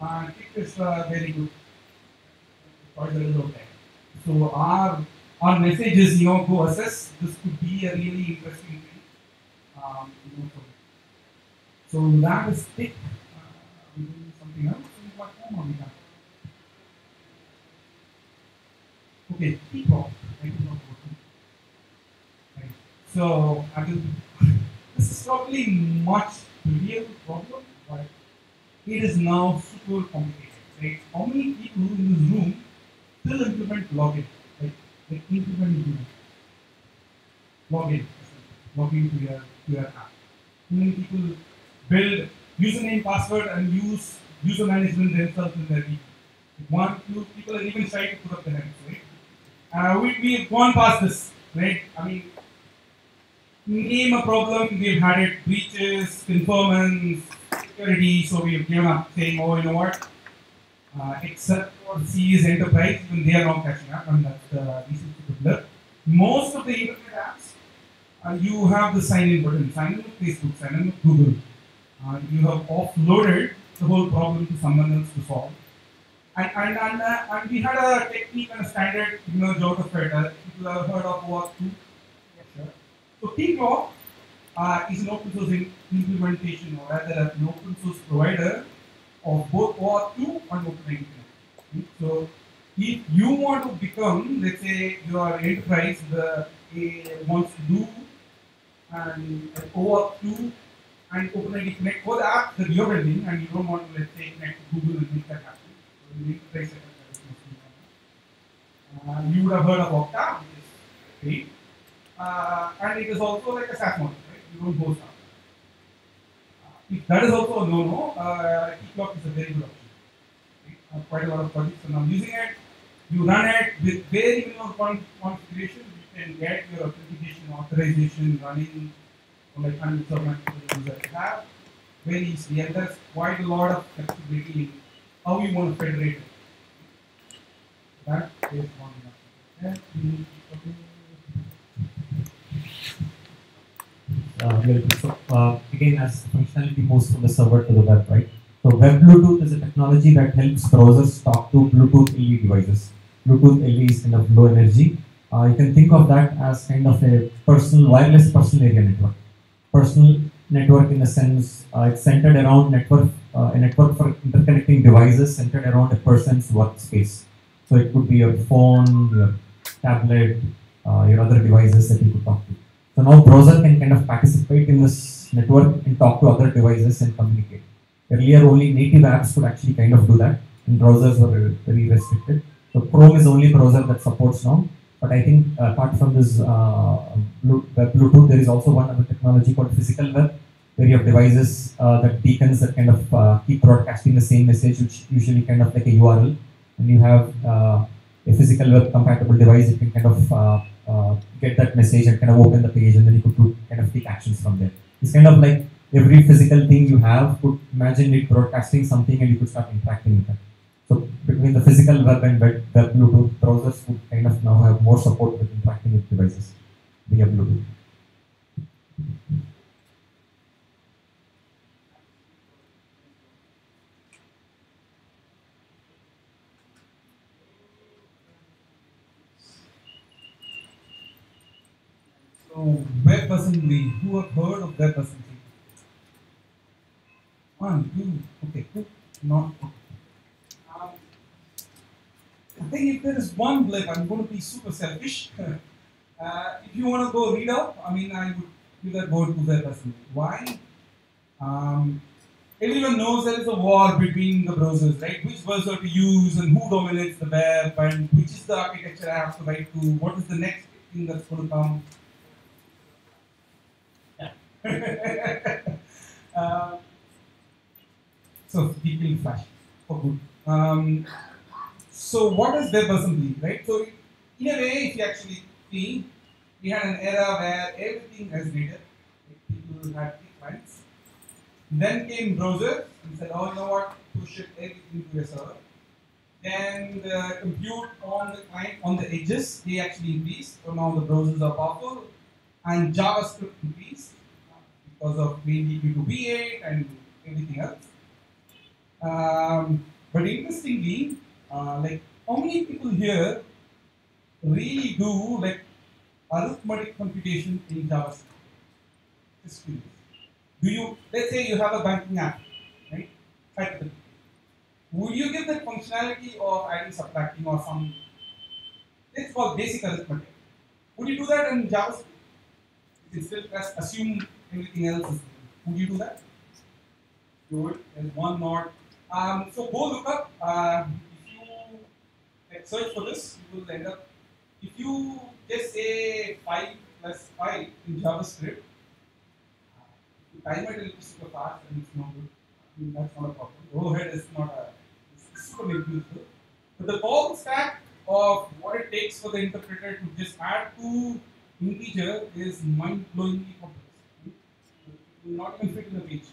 And it is very good. So our message is, go assess. This could be a really interesting thing. So that is it. We're doing something else. What more we have? Okay, peacock. Right. So this is probably much real problem, but it is now super complicated. Right? How many people in this room still implement login? Like implement login to your app. How many people build username, password, and use user management themselves in their VP? One, two people are even trying to put up the hands, right? We've gone past this, right? I mean, name a problem, we've had it, breaches, conformance, security, so we've given up, saying, oh, you know what? Except for C's enterprise, even they are not catching up, and that's the reason to develop. Most of the internet apps, you have the sign-in button, sign in with Facebook, sign in with Google. You have offloaded the whole problem to someone else to solve. And we had a technique and a standard emerge out of it. People have heard of OAuth 2? Yes, sure. So Peacock is an open source implementation, or rather an open source provider of both OAuth 2 and OpenID. So if you want to become, let's say your enterprise wants to do an OAuth 2 and OpenID Connect for the app that you're building, and you don't want to, let's say, connect to Google and make that happen. So you need to enterprise setup. You would have heard of Okta, which is free. And it is also like a SaaS model, right? You don't host up. If that is also a no-no, Peacock is a very good option. Right? Quite a lot of projects are now using it. You run it with very minimal configuration. You can get your authentication, authorization running for like hundreds of multiple users you have very easily. And there's quite a lot of flexibility in how you want to federate it. That is one enough. Again, as functionality moves from the server to the web, right? So web Bluetooth is a technology that helps browsers talk to Bluetooth LE devices. Bluetooth LE is kind of low energy. You can think of that as kind of a wireless personal area network. Personal network in the sense it's centered around a network for interconnecting devices centered around a person's workspace. So it could be your phone, your tablet, your other devices that you could talk to. So now browser can kind of participate in this network and talk to other devices and communicate. Earlier only native apps could actually kind of do that, and browsers were very restricted. So Chrome is the only browser that supports now. But I think apart from this web Bluetooth, there is also one other technology called physical web, where you have devices that beacons that kind of keep broadcasting the same message, which usually kind of like a URL. And you have a physical web compatible device, you can kind of get that message and kind of open the page, and then you could do kind of take actions from there. It's kind of like every physical thing you have could imagine it broadcasting something, and you could start interacting with it. So between the physical web and web Bluetooth, browsers would kind of now have more support with interacting with devices via Bluetooth. So WebAssembly, who have heard of WebAssembly? One, two, okay, cool. Not okay. I think if there is one blip, I'm going to be super selfish. If you want to go read up, I mean, I would give that word to WebAssembly. Why? Everyone knows there is a war between the browsers, right? Which browser to use and who dominates the web and which is the architecture I have to write to, what is the next thing that's going to come. Yeah. So people flash for good. So what is WebAssembly, right? So in a way, if you actually see, we had an era where everything has native. People had clients. Then came browsers and said, oh, you know what, push it everything to a server. Then the compute on the client, on the edges, they actually increased. So now the browsers are powerful. And JavaScript increased because of mainly due to V8 and everything else. But interestingly, like how many people here really do like arithmetic computation in JavaScript? Just curious. Do you, let's say you have a banking app, right? Hypothetically. Would you give that functionality of adding, subtracting, or some, let's call basic arithmetic? Would you do that in JavaScript? You can still assume everything else is. Would you do that? You would. There's one node. So go look up. If you like, search for this, you will end up. If you just say 5 plus 5 in JavaScript, time it will be super fast and it's not good. I mean, that's not a problem. The overhead is not a it's super negligible. But the call stack of what it takes for the interpreter to just add 2 integer is mind-blowingly complex. It will not even fit in the page.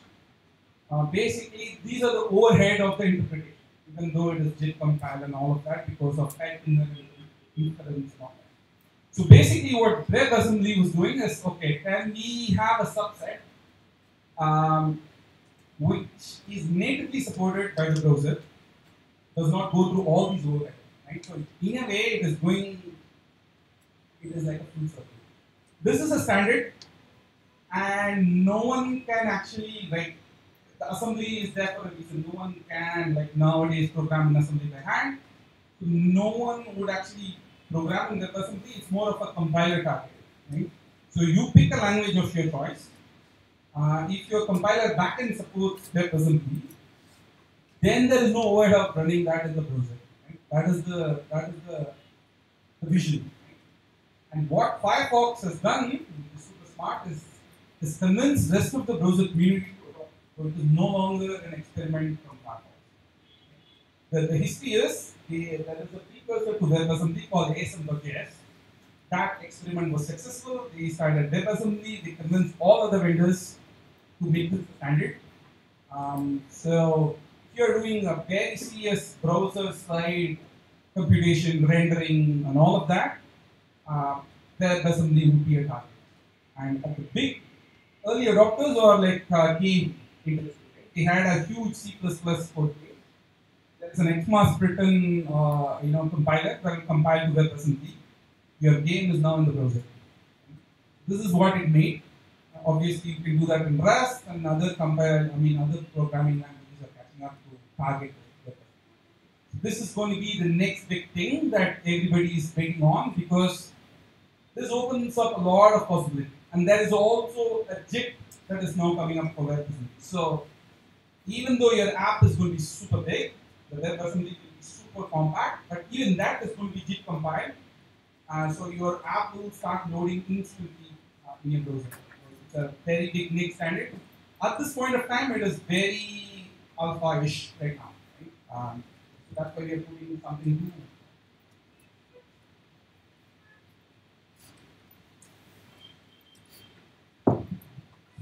Basically, these are the overhead of the interpretation, even though it is JIT compile and all of that because of type inference and all that. So basically, what WebAssembly was doing is, okay, can we have a subset which is natively supported by the browser, does not go through all these overheads, right? So in a way, it is going, it is like a full circle. This is a standard, and no one can actually like the assembly is there for a reason. No one can like nowadays program an assembly by hand. So no one would actually program in WebAssembly. It's more of a compiler target, right? So you pick a language of your choice. If your compiler backend supports WebAssembly, then there is no overhead of running that in the browser. Right? That is the vision. Right? And what Firefox has done, which is super smart, is convince rest of the browser community to adopt. So it is no longer an experiment from Firefox. The history is there is a precursor to WebAssembly called ASM.js. That experiment was successful. They started WebAssembly. They convinced all other vendors to make this standard. So if you're doing a very serious browser side computation, rendering, and all of that, WebAssembly would be a target. And at the big early adopters or like game, they had a huge C++ code base. There's an XMAS written, compiler that will compile to WebAssembly. Your game is now in the browser. This is what it made. Obviously, you can do that in Rust and other other programming languages are catching up to target. This is going to be the next big thing that everybody is waiting on because this opens up a lot of possibilities. And there is also a JIT that is now coming up for WebAssembly. So even though your app is going to be super big, the WebAssembly will be super compact, but even that is going to be JIT compiled. So your app will start loading instantly in your browser. It's a very big NIC standard. At this point of time, it is very alpha-ish right now. Right? So that's why we are putting something new.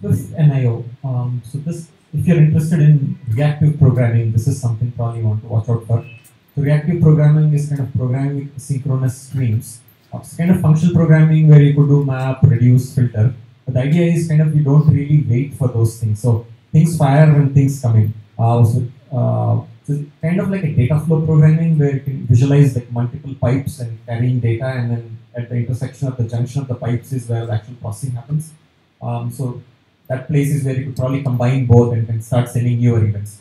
This NIO. So this, if you're interested in reactive programming, this is something probably you want to watch out for. So reactive programming is kind of programming with synchronous streams. It's kind of functional programming where you could do map, reduce, filter. But the idea is kind of you don't really wait for those things. So things fire when things come in. So it's kind of like a data flow programming where you can visualize like multiple pipes and carrying data, and then at the intersection of the junction of the pipes is where the actual processing happens. So that place is where you could probably combine both and can start sending your events.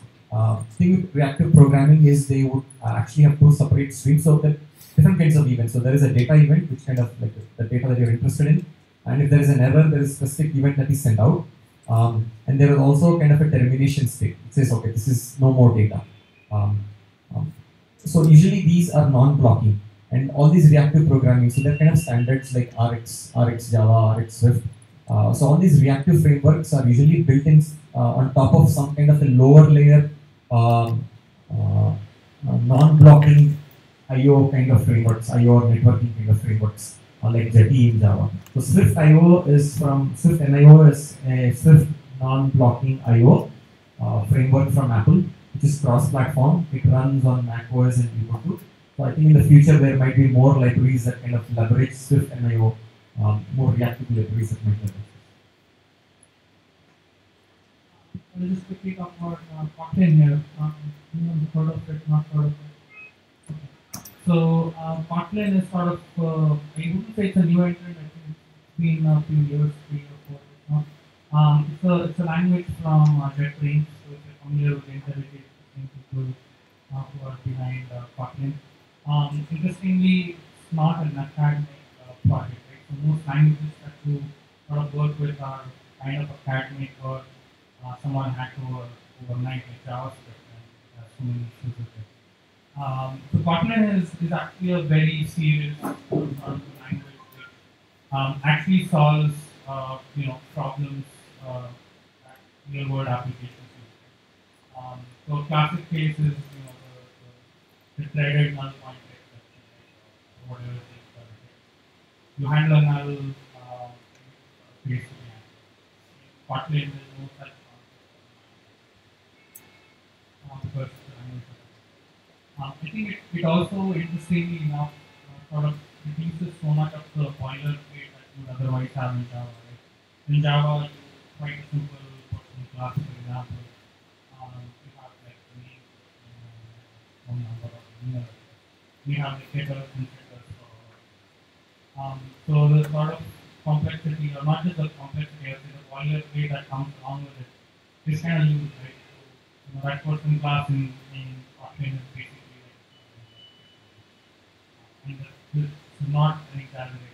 Thing with reactive programming is they would actually have two separate streams of the different kinds of events. So there is a data event, which kind of like the data that you're interested in, and if there is an error, there is a specific event that is sent out. And there is also kind of a termination state. It says, okay, this is no more data. Um, um, so usually these are non-blocking, and all these reactive programming, so they're kind of standards like RX Java, RX Swift. So all these reactive frameworks are usually built in on top of some kind of a lower layer um, non-blocking IO kind of frameworks, IO or networking kind of frameworks, like Jetty in Java. So Swift IO is from Swift NIO is a Swift non-blocking IO framework from Apple, which is cross-platform. It runs on macOS and Ubuntu. So I think in the future there might be more libraries that kind of leverage Swift NIO, more reactive libraries that might leverage. I'll just quickly talk about Kotlin here. Heard of it, not heard of it. So Kotlin is sort of, I wouldn't say it's a new entrant. I think it's been a few years, 3 or 4 years now. It's a language from JetBrains, so if you're familiar with IntelliJ, people who are behind Kotlin. Interestingly, it's not an academic project, right? So most languages that you sort of work with are kind of academic, or someone had to overnight like JavaScript and so many issues with it. So Kotlin is actually a very serious language that actually solves problems that real world applications use. So classic case is the threaded null pointer exception, right, or whatever it is. You handle a null case to the Kotlin is no such concept because I think it also, interestingly enough, sort of reduces so much of the boilerplate that you would otherwise have in Java. Right? In Java, you quite a simple person class, for example. You have like the name, phone number, or email. We have the getters and setters. So the sort of complexity, or not just the complexity, I say the boilerplate that comes along with it is kind of used, right? So, that person class in Kotlin is basically and this is not an exaggeration.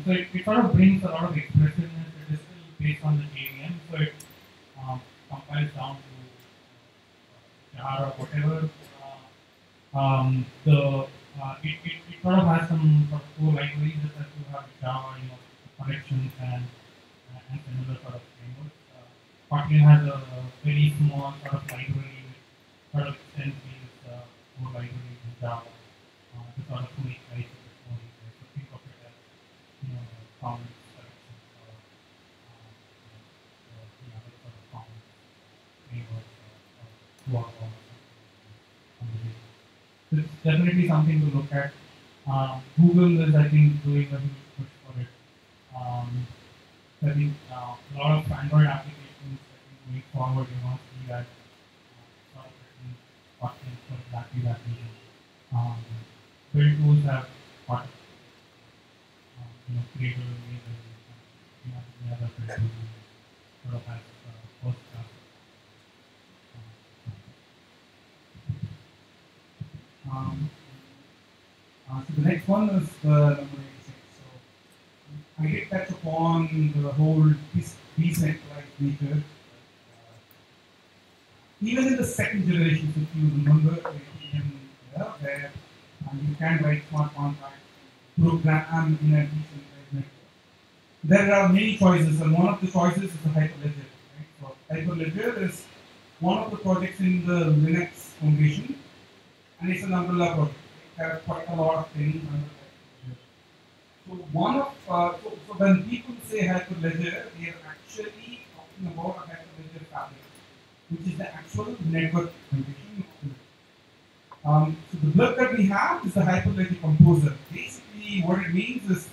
So it sort of brings a lot of expressiveness. It is still based on the JVM, so it compiles down to jar or whatever. It sort of has some sort of core libraries that you have in Java, connections and similar sort of frameworks. Kotlin has a very small sort of library sort of extend these core libraries in Java to sort of make life a bit more easier. So think of it as comments, collections, or the other sort of comments frameworks or so it's definitely something to look at. Google is, I think, doing a huge push for it. I think a lot of Android applications, I think, going forward, see that Kotlin for exactly that reason. Build tools have Kotlin, Gradle, Maven, the other build tools sort of has first class. So the next one is number 86. So I did touch upon the whole decentralized nature. Even in the second generation, if you remember, where you can write smart contracts, program in a decentralized network. There are many choices, and one of the choices is the Hyperledger. Right? So Hyperledger is one of the projects in the Linux Foundation, and it's an umbrella project. It has quite a lot of things under Hyperledger. So one of so when people say Hyperledger, they are actually talking about a Hyperledger fabric, which is the actual network implementation. So the blurb that we have is the Hyperledger Composer. Basically, what it means is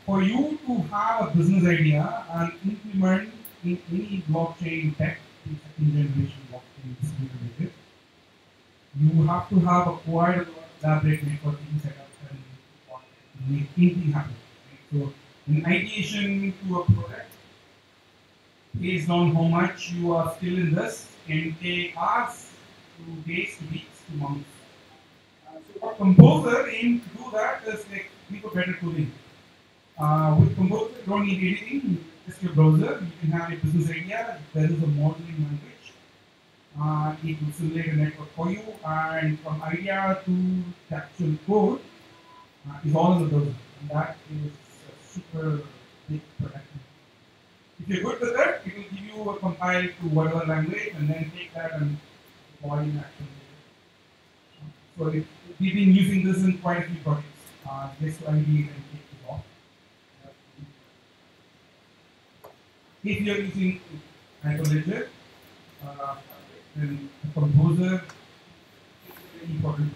for you to have a business idea and implement in any blockchain tech, second generation blockchain distributed, you have to have a quite elaborate networking setup and make anything happen. Right? So, in ideation to a product, based on how much you are still in this, can take hours to days to weeks to months. So what Composer aims to do that is like give a better tooling. With Composer, you don't need anything, just your browser. You can have a business idea. There is a modeling language. It will simulate a network for you, and from idea to the actual code is all in the browser. And that is a super big protection. If you're good with that, it will give you a compile to whatever language and then take that and deploy in action. So we've been using this in quite a few projects. Just to ID and take it off. If you're using Hyperledger, then the Composer is very important.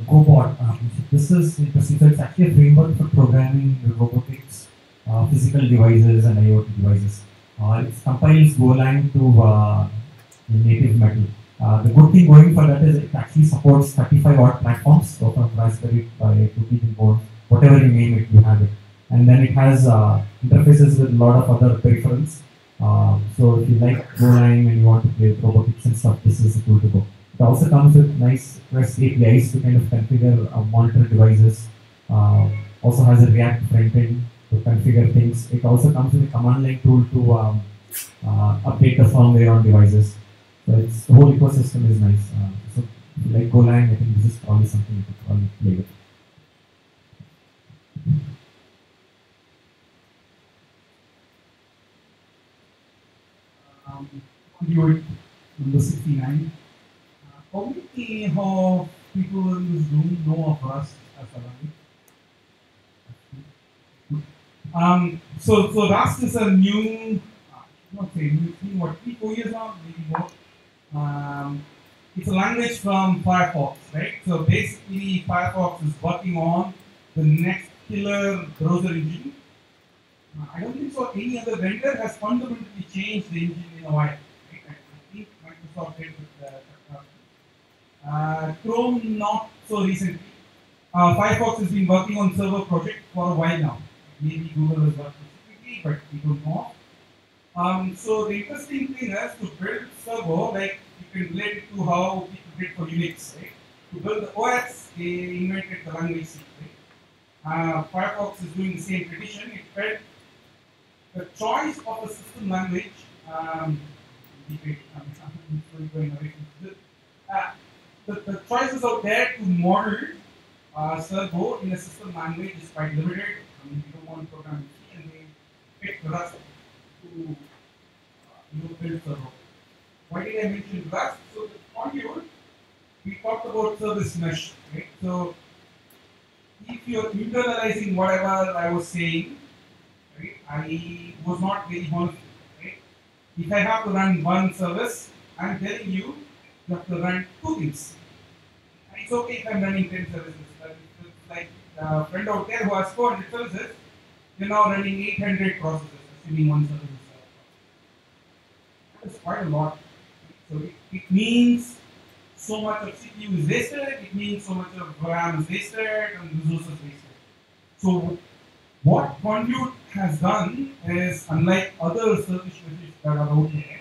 GoBot. This is interesting. So it's actually a framework for programming robotics, physical devices, and IoT devices. It compiles Golang to native metal. The good thing going for that is it actually supports 35 odd platforms, so from Raspberry Pi to Ketan board, whatever you name it, you have it. And then it has interfaces with a lot of other peripherals. So if you like Golang and you want to play with robotics and stuff, this is the tool to go. It also comes with nice REST APIs to kind of configure monitor devices. Also has a React front end to configure things. It also comes with a command line tool to update the firmware on devices. So it's, the whole ecosystem is nice. So if you like Golang, I think this is probably something you could probably play with. Conduit number 69. How many of people in this room know of Rust as a language? So Rust is a new, not say new thing, what, 3-4 years now, maybe more. It's a language from Firefox, right? So basically, Firefox is working on the next killer browser engine. I don't think so. Any other vendor has fundamentally changed the engine in a while. Right? I think Microsoft did with Chrome not so recently. Firefox has been working on server project for a while now. Maybe Google has worked specifically, but we don't know. So the interesting thing is to build server, like you can relate it to how people did for Unix, right? To build the OS, they invented the language C, right? Firefox is doing the same tradition. It felt the choice of a system language. The choices out there to model servo in a system language is quite limited. I mean, we don't want to program C, and they picked Rust to build servo. Why did I mention Rust? So the conduit, we talked about service mesh, right? So if you're internalizing whatever I was saying, right, I was not very honest, right? If I have to run one service, I'm telling you, you have to run 2 things. And it's okay if I'm running 10 services, but it's like a friend out there who has 400 services, you're now running 800 processes, assuming one service is That is quite a lot. So it means so much of CPU is wasted, it means so much of RAM is wasted, and resources wasted. So what Conduit has done is, unlike other service meshes that are out there,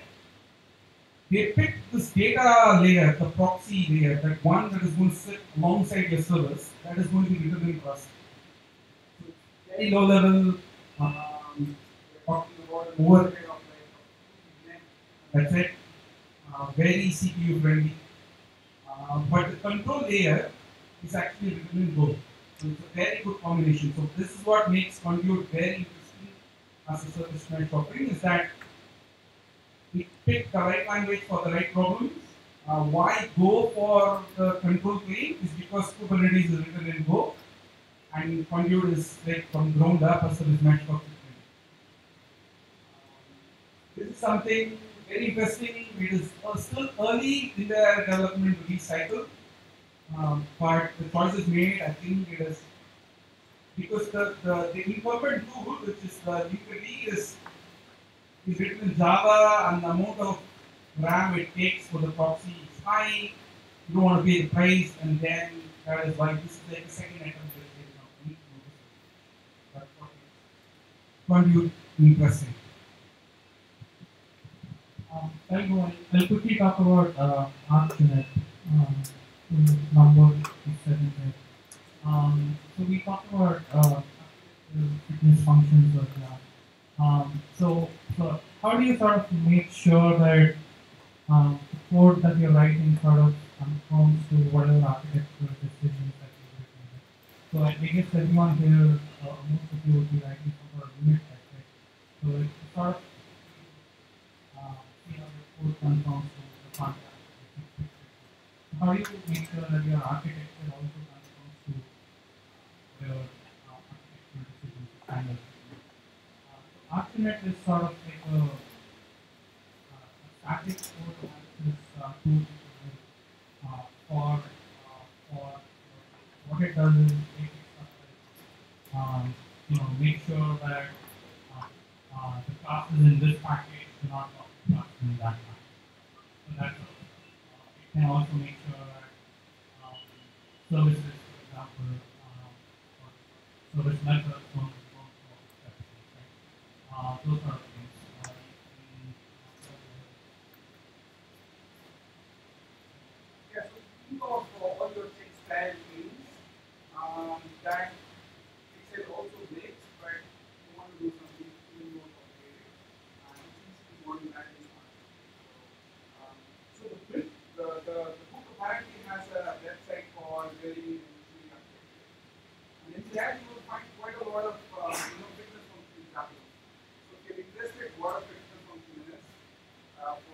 they picked this data layer, the proxy layer, that one that is going to sit alongside your service, that is going to be written in Rust. So very low level, talking about overhead of like, that's it. Very CPU friendly. But the control layer is actually written in Go. So it's a very good combination. So this is what makes Conduit very interesting as a service mesh offering, is that we pick the right language for the right problems. Why Go for the control plane is because Kubernetes is written in Go, and Conduit is like from ground up a service mesh for Kubernetes. This is something very interesting. It is still early in the development release cycle, but the choices made, I think it is because the incumbent tool, which is the Linkerd, is written in Java, and the amount of RAM it takes for the proxy is high. you don't want to pay the price, and then that is why this is like a second attempt that they don't need to notice it. That's what found you interesting. I'll quickly talk about ArcSync, number is set in there. So we talked about fitness functions of that. So how do you sort of make sure that the code that you're writing sort of conforms to whatever architectural decisions that you're making? So I guess everyone here, most of you would be writing some sort of unit test, right? So it's sort of see how the code conforms to the contract. How do you make sure that your architecture also conforms to your architectural decisions? Kind of. ArcSync is sort of like a static code analysis tool for what it does is basic stuff like make sure that the classes in this package do not talk to classes in that package. So that's it can also make sure that services, for example, or service methods don't talk exceptions, right? Those sort of things. Yeah, so think of all your textile things that Excel also breaks, but you want to do something even more complicated. Since you want to that in so the book apparently has a website called Building Industry Architecture. And in that you will find quite a lot of fitness function examples. So if you're interested what a fitness function is,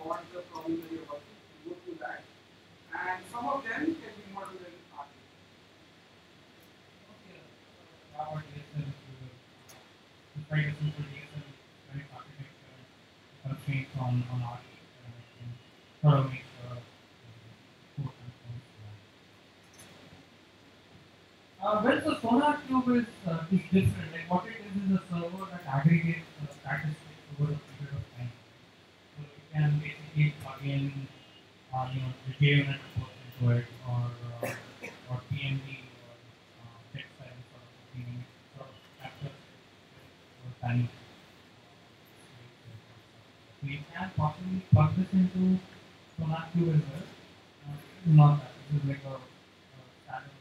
for the problem that you're working, you go through that. And some of them can be modeled in architecture. Our DSL is quite a simple DSL right architecture constraints on architecture and I can sort of make sure code conforms to that. Well, so SonarQube is different. Like what it is a server that aggregates statistics over a period of time. So you can basically plug in the JUnit report into it or PMD or text file sort of thing, sort of capture over time. So you can possibly plug this into SonarQube as well. This is not that. This is like a standard.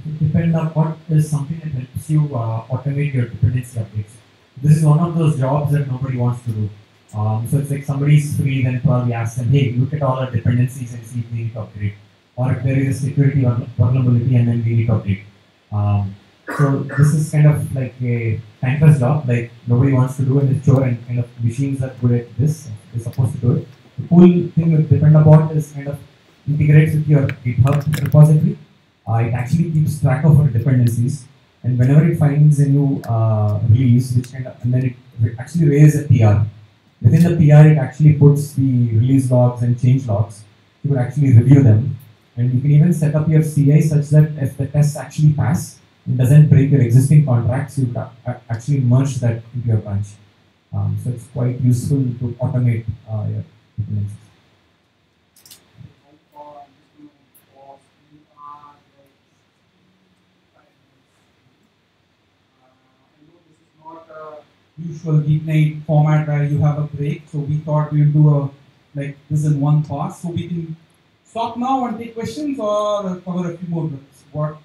It depends on what is something that helps you automate your dependency updates. This is one of those jobs that nobody wants to do. So it's like somebody's free, then probably ask them, hey, look at all our dependencies and see if we need to upgrade. Or if there is a security vulnerability and then we need to update. So this is kind of like a thankless job, like nobody wants to do in this chore and kind of machines are good at this, they're supposed to do it. The cool thing with Dependabot is kind of integrates with your GitHub repository. It actually keeps track of our dependencies, and whenever it finds a new release, which kind of, and then it actually raises a PR. Within the PR, it actually puts the release logs and change logs. You could actually review them, and you can even set up your CI such that if the tests actually pass, it doesn't break your existing contracts, you could actually merge that into your branch. So it's quite useful to automate your dependencies. Usual GeekNight format where you have a break, so we thought we'd do a like this in one pass, so we can stop now and take questions or cover a few more minutes. What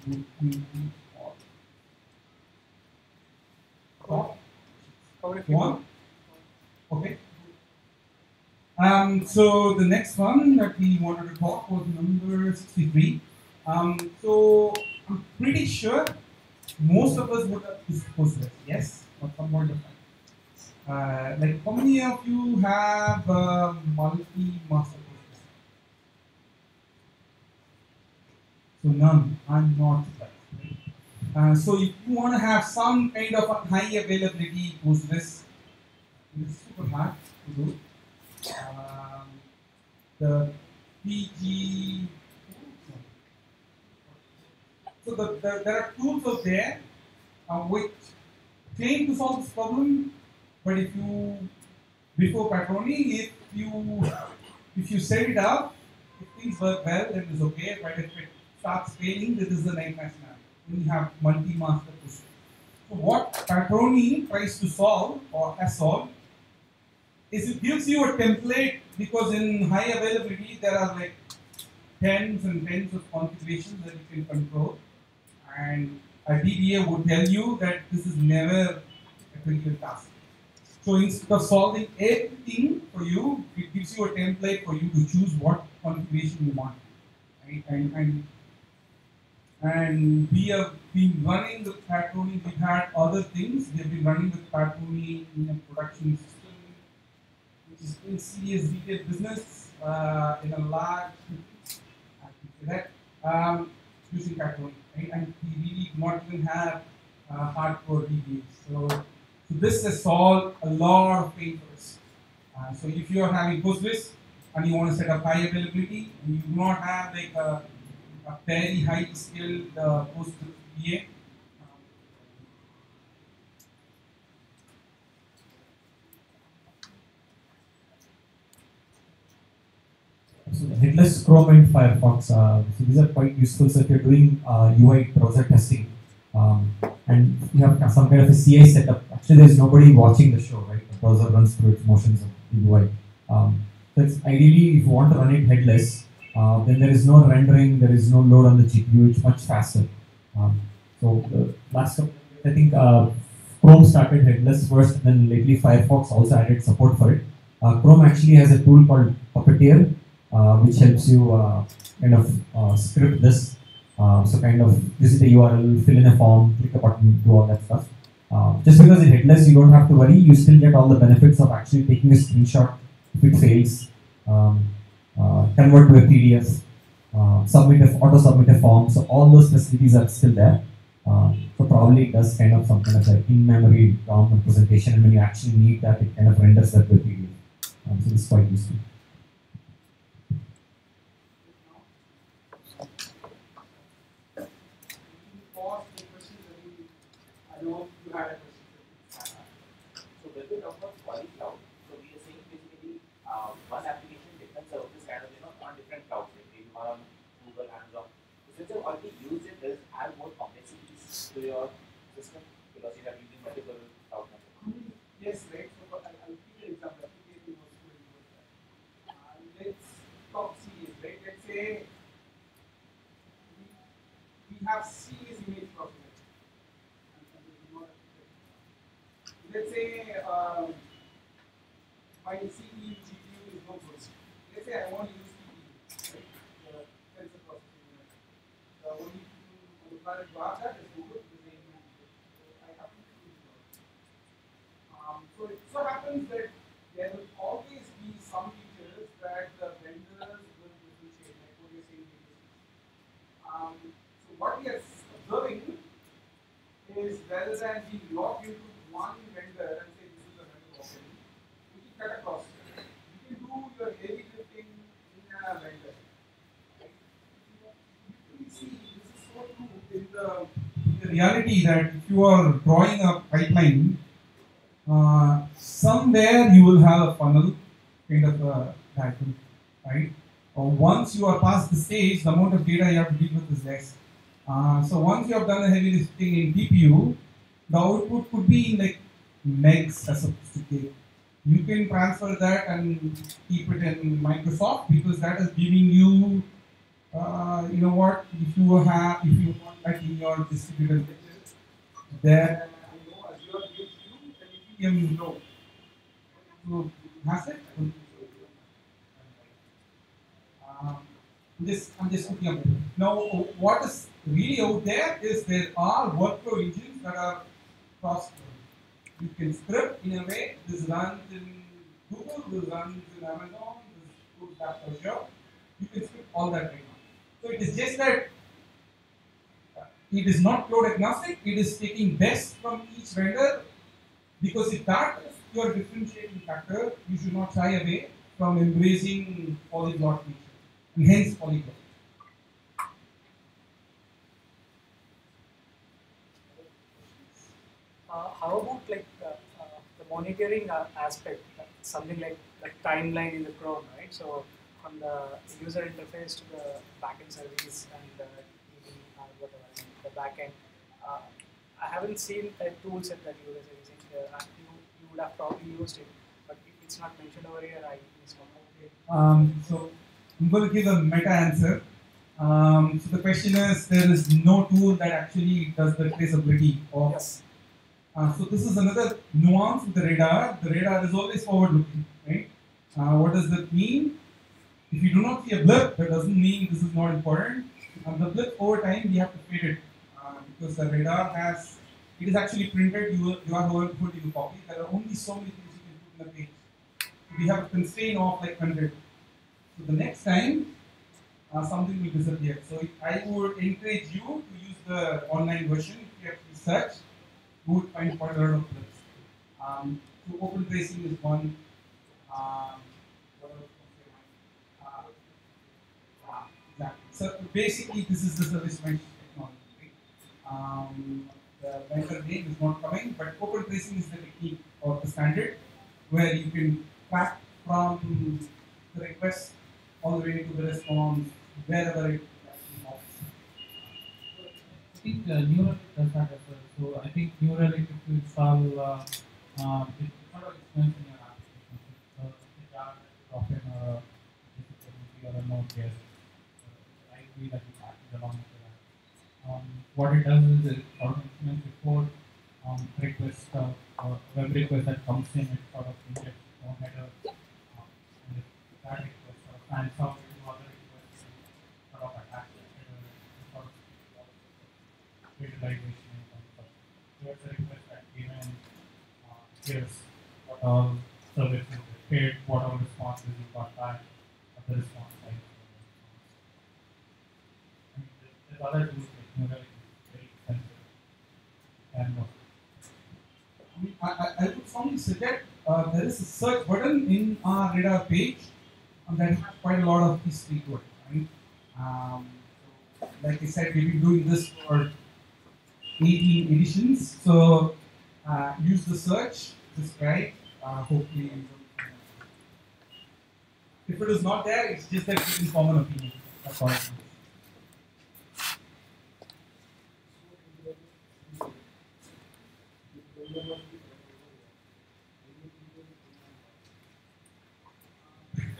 would you Cover a few more. Okay. So the next one that we wanted to talk was number 63. So I'm pretty sure most of us would have discussed this, yes, or some point of time. Like how many of you have multi-master courses? So none. I'm not surprised. So if you want to have some kind of a high availability Postgres, it's super hard to do. The PG. So there are tools out there which claim to solve this problem, but if you Before Patroni, if you set it up, if things work well, then it's okay. But if it starts failing, this is the nightmare scenario. When you have multi-master push. So what Patroni tries to solve or has solved is it gives you a template, because in high availability there are like tens and tens of configurations that you can control, and a DBA would tell you that this is never a trivial task. So instead of solving everything for you, it gives you a template for you to choose what configuration you want. Right? And we have been running with Patroni. We've had other things. We have been running with Patroni in a production system, which is in serious retail business in a large, I can say that, using Patroni. Right? And we really do not even have hardcore DBAs. So this has solved a lot of pain for us. So if you are having Postgres and you want to set up high availability, and you do not have like a very high skilled Postgres DBA, so the headless Chrome and Firefox, so these are quite useful. So if you're doing UI browser testing, and you have some kind of a CI setup, actually there's nobody watching the show, right? The browser runs through its motions of the UI. So it's ideally, if you want to run it headless, then there is no rendering, there is no load on the GPU, it's much faster. Last couple, I think Chrome started headless first, and then lately Firefox also added support for it. Chrome actually has a tool called Puppeteer, which helps you kind of script this. So kind of visit a URL, fill in a form, click a button, do all that stuff. Just because it's headless, you don't have to worry. You still get all the benefits of actually taking a screenshot if it fails, convert to a PDF, auto submit a form. So all those facilities are still there. So probably it does kind of some kind of like in-memory document presentation, and when you actually need that, it kind of renders that with PDF. So it's quite useful. I know you had a question. So when we talk about polycloud, so we are saying basically one application different services kind of on different clouds, like maybe one on Google, Amazon. So since you already use it, does it add more complexities to your system because you are using multiple cloud networks? Yes, right. So I'll give you an example. Let's talk series, right? Let's say we have series image processing. Let's say my CPU GPU is no good. Let's say I want to use CPU, right? The tensor processing unit. The only tool on the planet to have that is Google, the same unit. So I have to use it. So it so happens that there will always be some features that the vendors will differentiate, like what you're saying. So what we are observing is rather than being locked into one vendor and say this is the vendor offering, we can cut across. You can do your heavy lifting in a vendor. Right? You see, this is so true in the reality that if you are drawing a pipeline, somewhere you will have a funnel kind of a diagram, right? Once you are past the stage, the amount of data you have to deal with is less. So once you have done the heavy lifting in TPU, the output could be in like megs as opposed to K. You can transfer that and keep it in Microsoft because that is giving you, you know what, if you want that in your distributed ledger, then I know Azure gives you an EPM low. So has it? I'm just looking up. Now, what is really out there is there are workflow engines that are cross. You can script in a way. This runs in Google, this runs in Amazon, this goes back to Azure. You can script all that right now. So it is just that it is not cloud agnostic. It is taking best from each vendor, because if that is your differentiating factor, you should not shy away from embracing polyglot nature, and hence polyglot. How about like the monitoring aspect, something like the timeline in the Chrome, right? So from the user interface to the backend service and the DB or whatever, the backend. I haven't seen a tool set that you guys are using. You would have probably used it, but it's not mentioned over here. I missed one. So I'm going to give a meta answer. So the question is, there is no tool that actually does the traceability of. Yes. So this is another nuance with the radar. The radar is always forward-looking, right? What does that mean? If you do not see a blip, that doesn't mean this is not important. The blip over time, we have to fade it because the radar has, it is actually printed. You are holding a copy. There are only so many things you can put in a page. We have a constraint of like 100. So the next time, something will disappear. So I would encourage you to use the online version. If you have to search, you would find quite a lot of blips. So open tracing is one. What else was there? Yeah. So basically, this is the service mesh technology. Right? The vendor name is not coming, but open tracing is the technique or the standard where you can track from the request all the way to the response, wherever it actually moves. I think New Relic does that as well. So I think New Relic, if you install, it sort of explains in your application. It's a jar that you drop in a dependency or a Node.js library that you package along with that. What it does is it sort of implements before request or web request that comes in, it sort of injects its own header. And if that request sort of fans out into other requests and sort of attach that header and sort of visualization in terms of here's the request that came in, here's what all services were paid, what all responses you got back, what the response time. I mean, there's other tools like New Relic is very expensive. And I would strongly suggest there is a search button in our radar page that has quite a lot of history to it. Right? So, like I said, we've been doing this for 18 editions. So use the search, subscribe. Hopefully, you don't, if it is not there, it's just that you can form an opinion. That's all.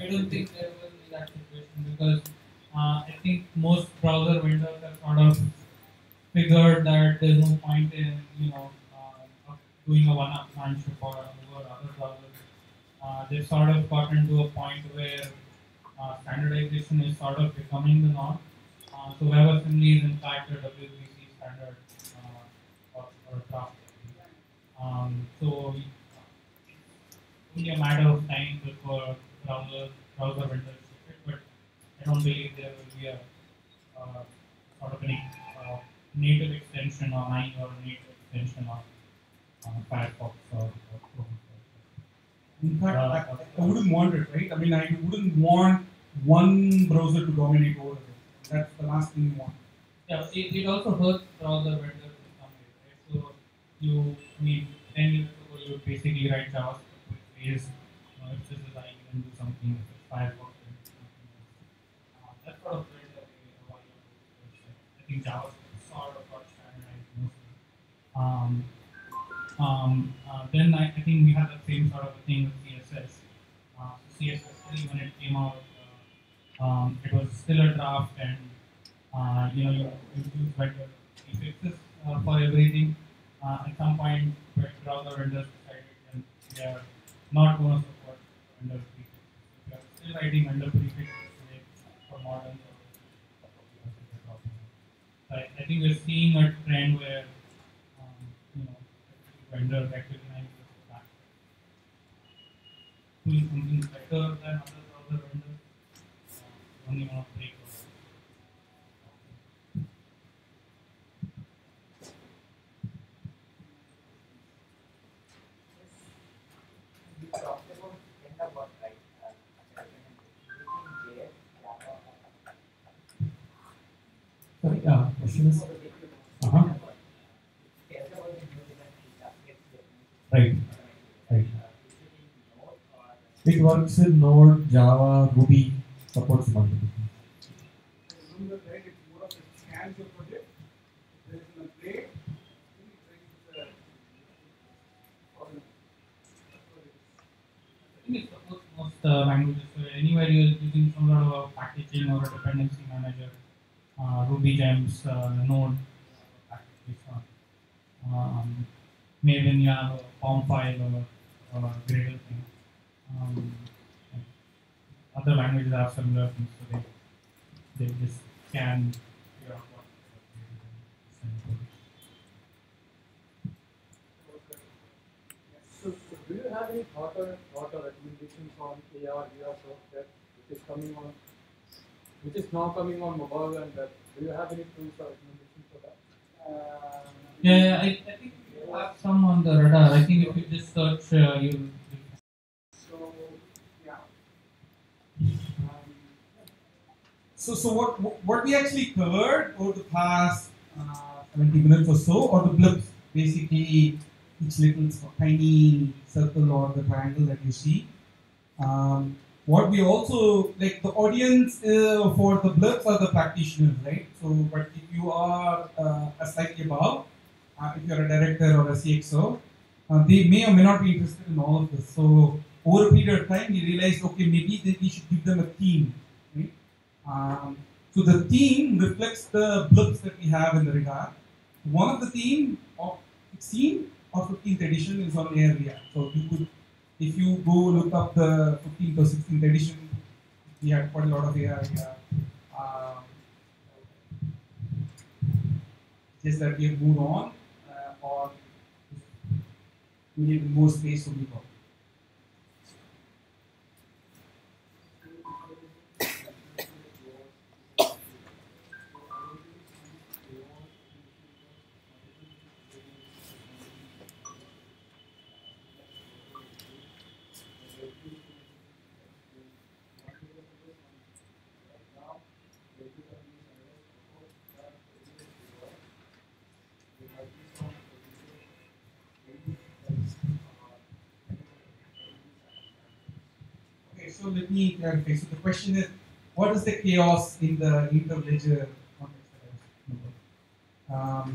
I don't think there will be that situation because I think most browser vendors have sort of figured that there's no point in doing a one-up partnership or over other browsers. They've sort of gotten to a point where standardization is sort of becoming the norm. So WebAssembly is in fact a WBC standard or a draft. So it's only a matter of time before browser vendors ship it, but I don't believe there will be a sort of a native extension or Nine or a native extension of Firefox or Chrome. In fact, I wouldn't want it, right? I mean, I wouldn't want one browser to dominate over it. That's the last thing you want. Yeah, it also hurts browser vendors in some ways, right? So I mean, 10 years ago, you would basically write JavaScript which is, if this is I can do something, if it's Firefox, then do something else. That sort of went away a while ago. I think JavaScript sort of got standardized mostly. Then I think we had the same sort of a thing with CSS. So CSS3 when it came out, it was still a draft, and you use vendor prefixes for everything. At some point, browser vendors decided that they are not going to support vendor prefixes. If you are still writing vendor prefixes today for modern services, so I think we're seeing a trend where vendor recognizes that doing something better than other browser vendors. Only want to break those. You talked about end about right? JS, Sorry, question is. Right, right. It works with Node, Java, Ruby, supports multiple things. Remember, right? It's more of a scan your project. There is an upgrade. I think it supports most languages. So anywhere you're using some sort of a packaging or a dependency manager, Ruby gems, Node package based on. Maybe when you have a form file or a Gradle thing. Um, and other languages have similar things, so they just scan figure out what So do you have any thought or recommendations on AR, VR software which is coming on, which is now coming on mobile, and do you have any tools or recommendations for that? Yeah, I think you have some on the radar. I think if you just search, you'll. So, yeah. So what we actually covered over the past 70 minutes or so, or the blips, basically each little tiny circle or the triangle that you see. What we also, like the audience for the blips are the practitioners, right? So, but if you are a slightly above, if you're a director or a CXO, they may or may not be interested in all of this. So, over a period of time, we realized, okay, maybe we should give them a theme, right? So the theme reflects the blips that we have in the regard. One of the theme of 16 or 15th edition is on AR/VR. So you could, if you go look up the 15th or 16th edition, we had quite a lot of AR/VR. Just that we have moved on, or we need more space to move on. Okay, so let me clarify. So the question is, what is the chaos in the inter-ledger context that I was talking about?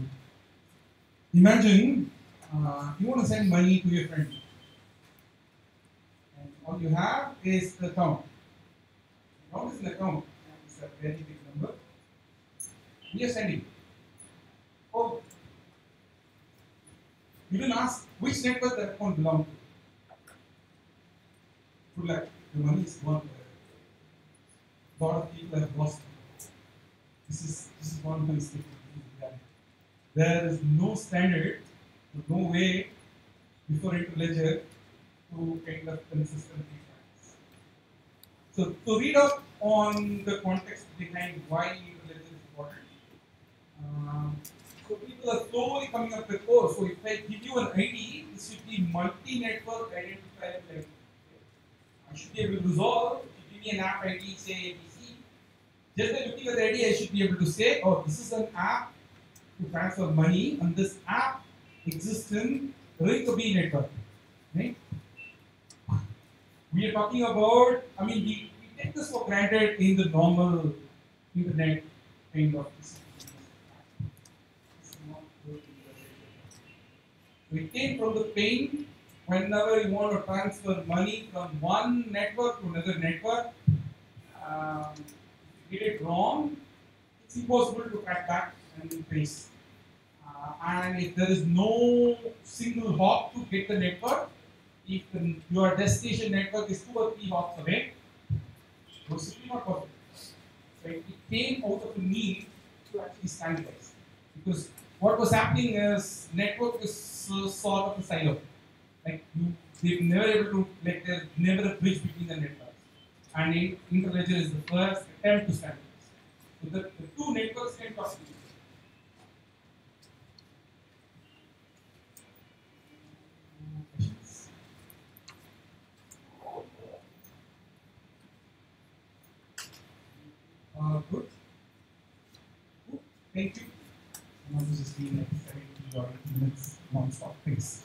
Imagine you want to send money to your friend, and all you have is the account. The account is an account, and it's a very big number. And you're sending. Oh, you didn't ask which network that account belongs to. Good luck. The money is gone. A lot of people have lost it. This is one mistake. There is no standard, no way before interledger to kind of consistently practice. So to read up on the context behind why interledger is important. So people are slowly coming up with, oh, so if I give you an ID, this should be multi-network identifier like. I should be able to resolve. If you give me an app ID, say ABC, just by looking at the ID, I should be able to say, oh, this is an app to transfer money, and this app exists in Ring-to-B network. Right? We are talking about, I mean, we take this for granted in the normal internet kind of. We came from the pain. Whenever you want to transfer money from one network to another network, if you get it wrong, it's impossible to track back and trace. And if there is no single hop to get the network, if your destination network is 2 or 3 hops away, it's simply not possible. So it came out of the need to actually standardize. Because what was happening is network is sort of a silo. Like they've never able to, like there's never a bridge between the networks. And interledger is the first attempt to standardize. So the two networks can talk to each other. Good. Thank you. I'm also just being like 70 or 80 minutes non-stop. Thanks.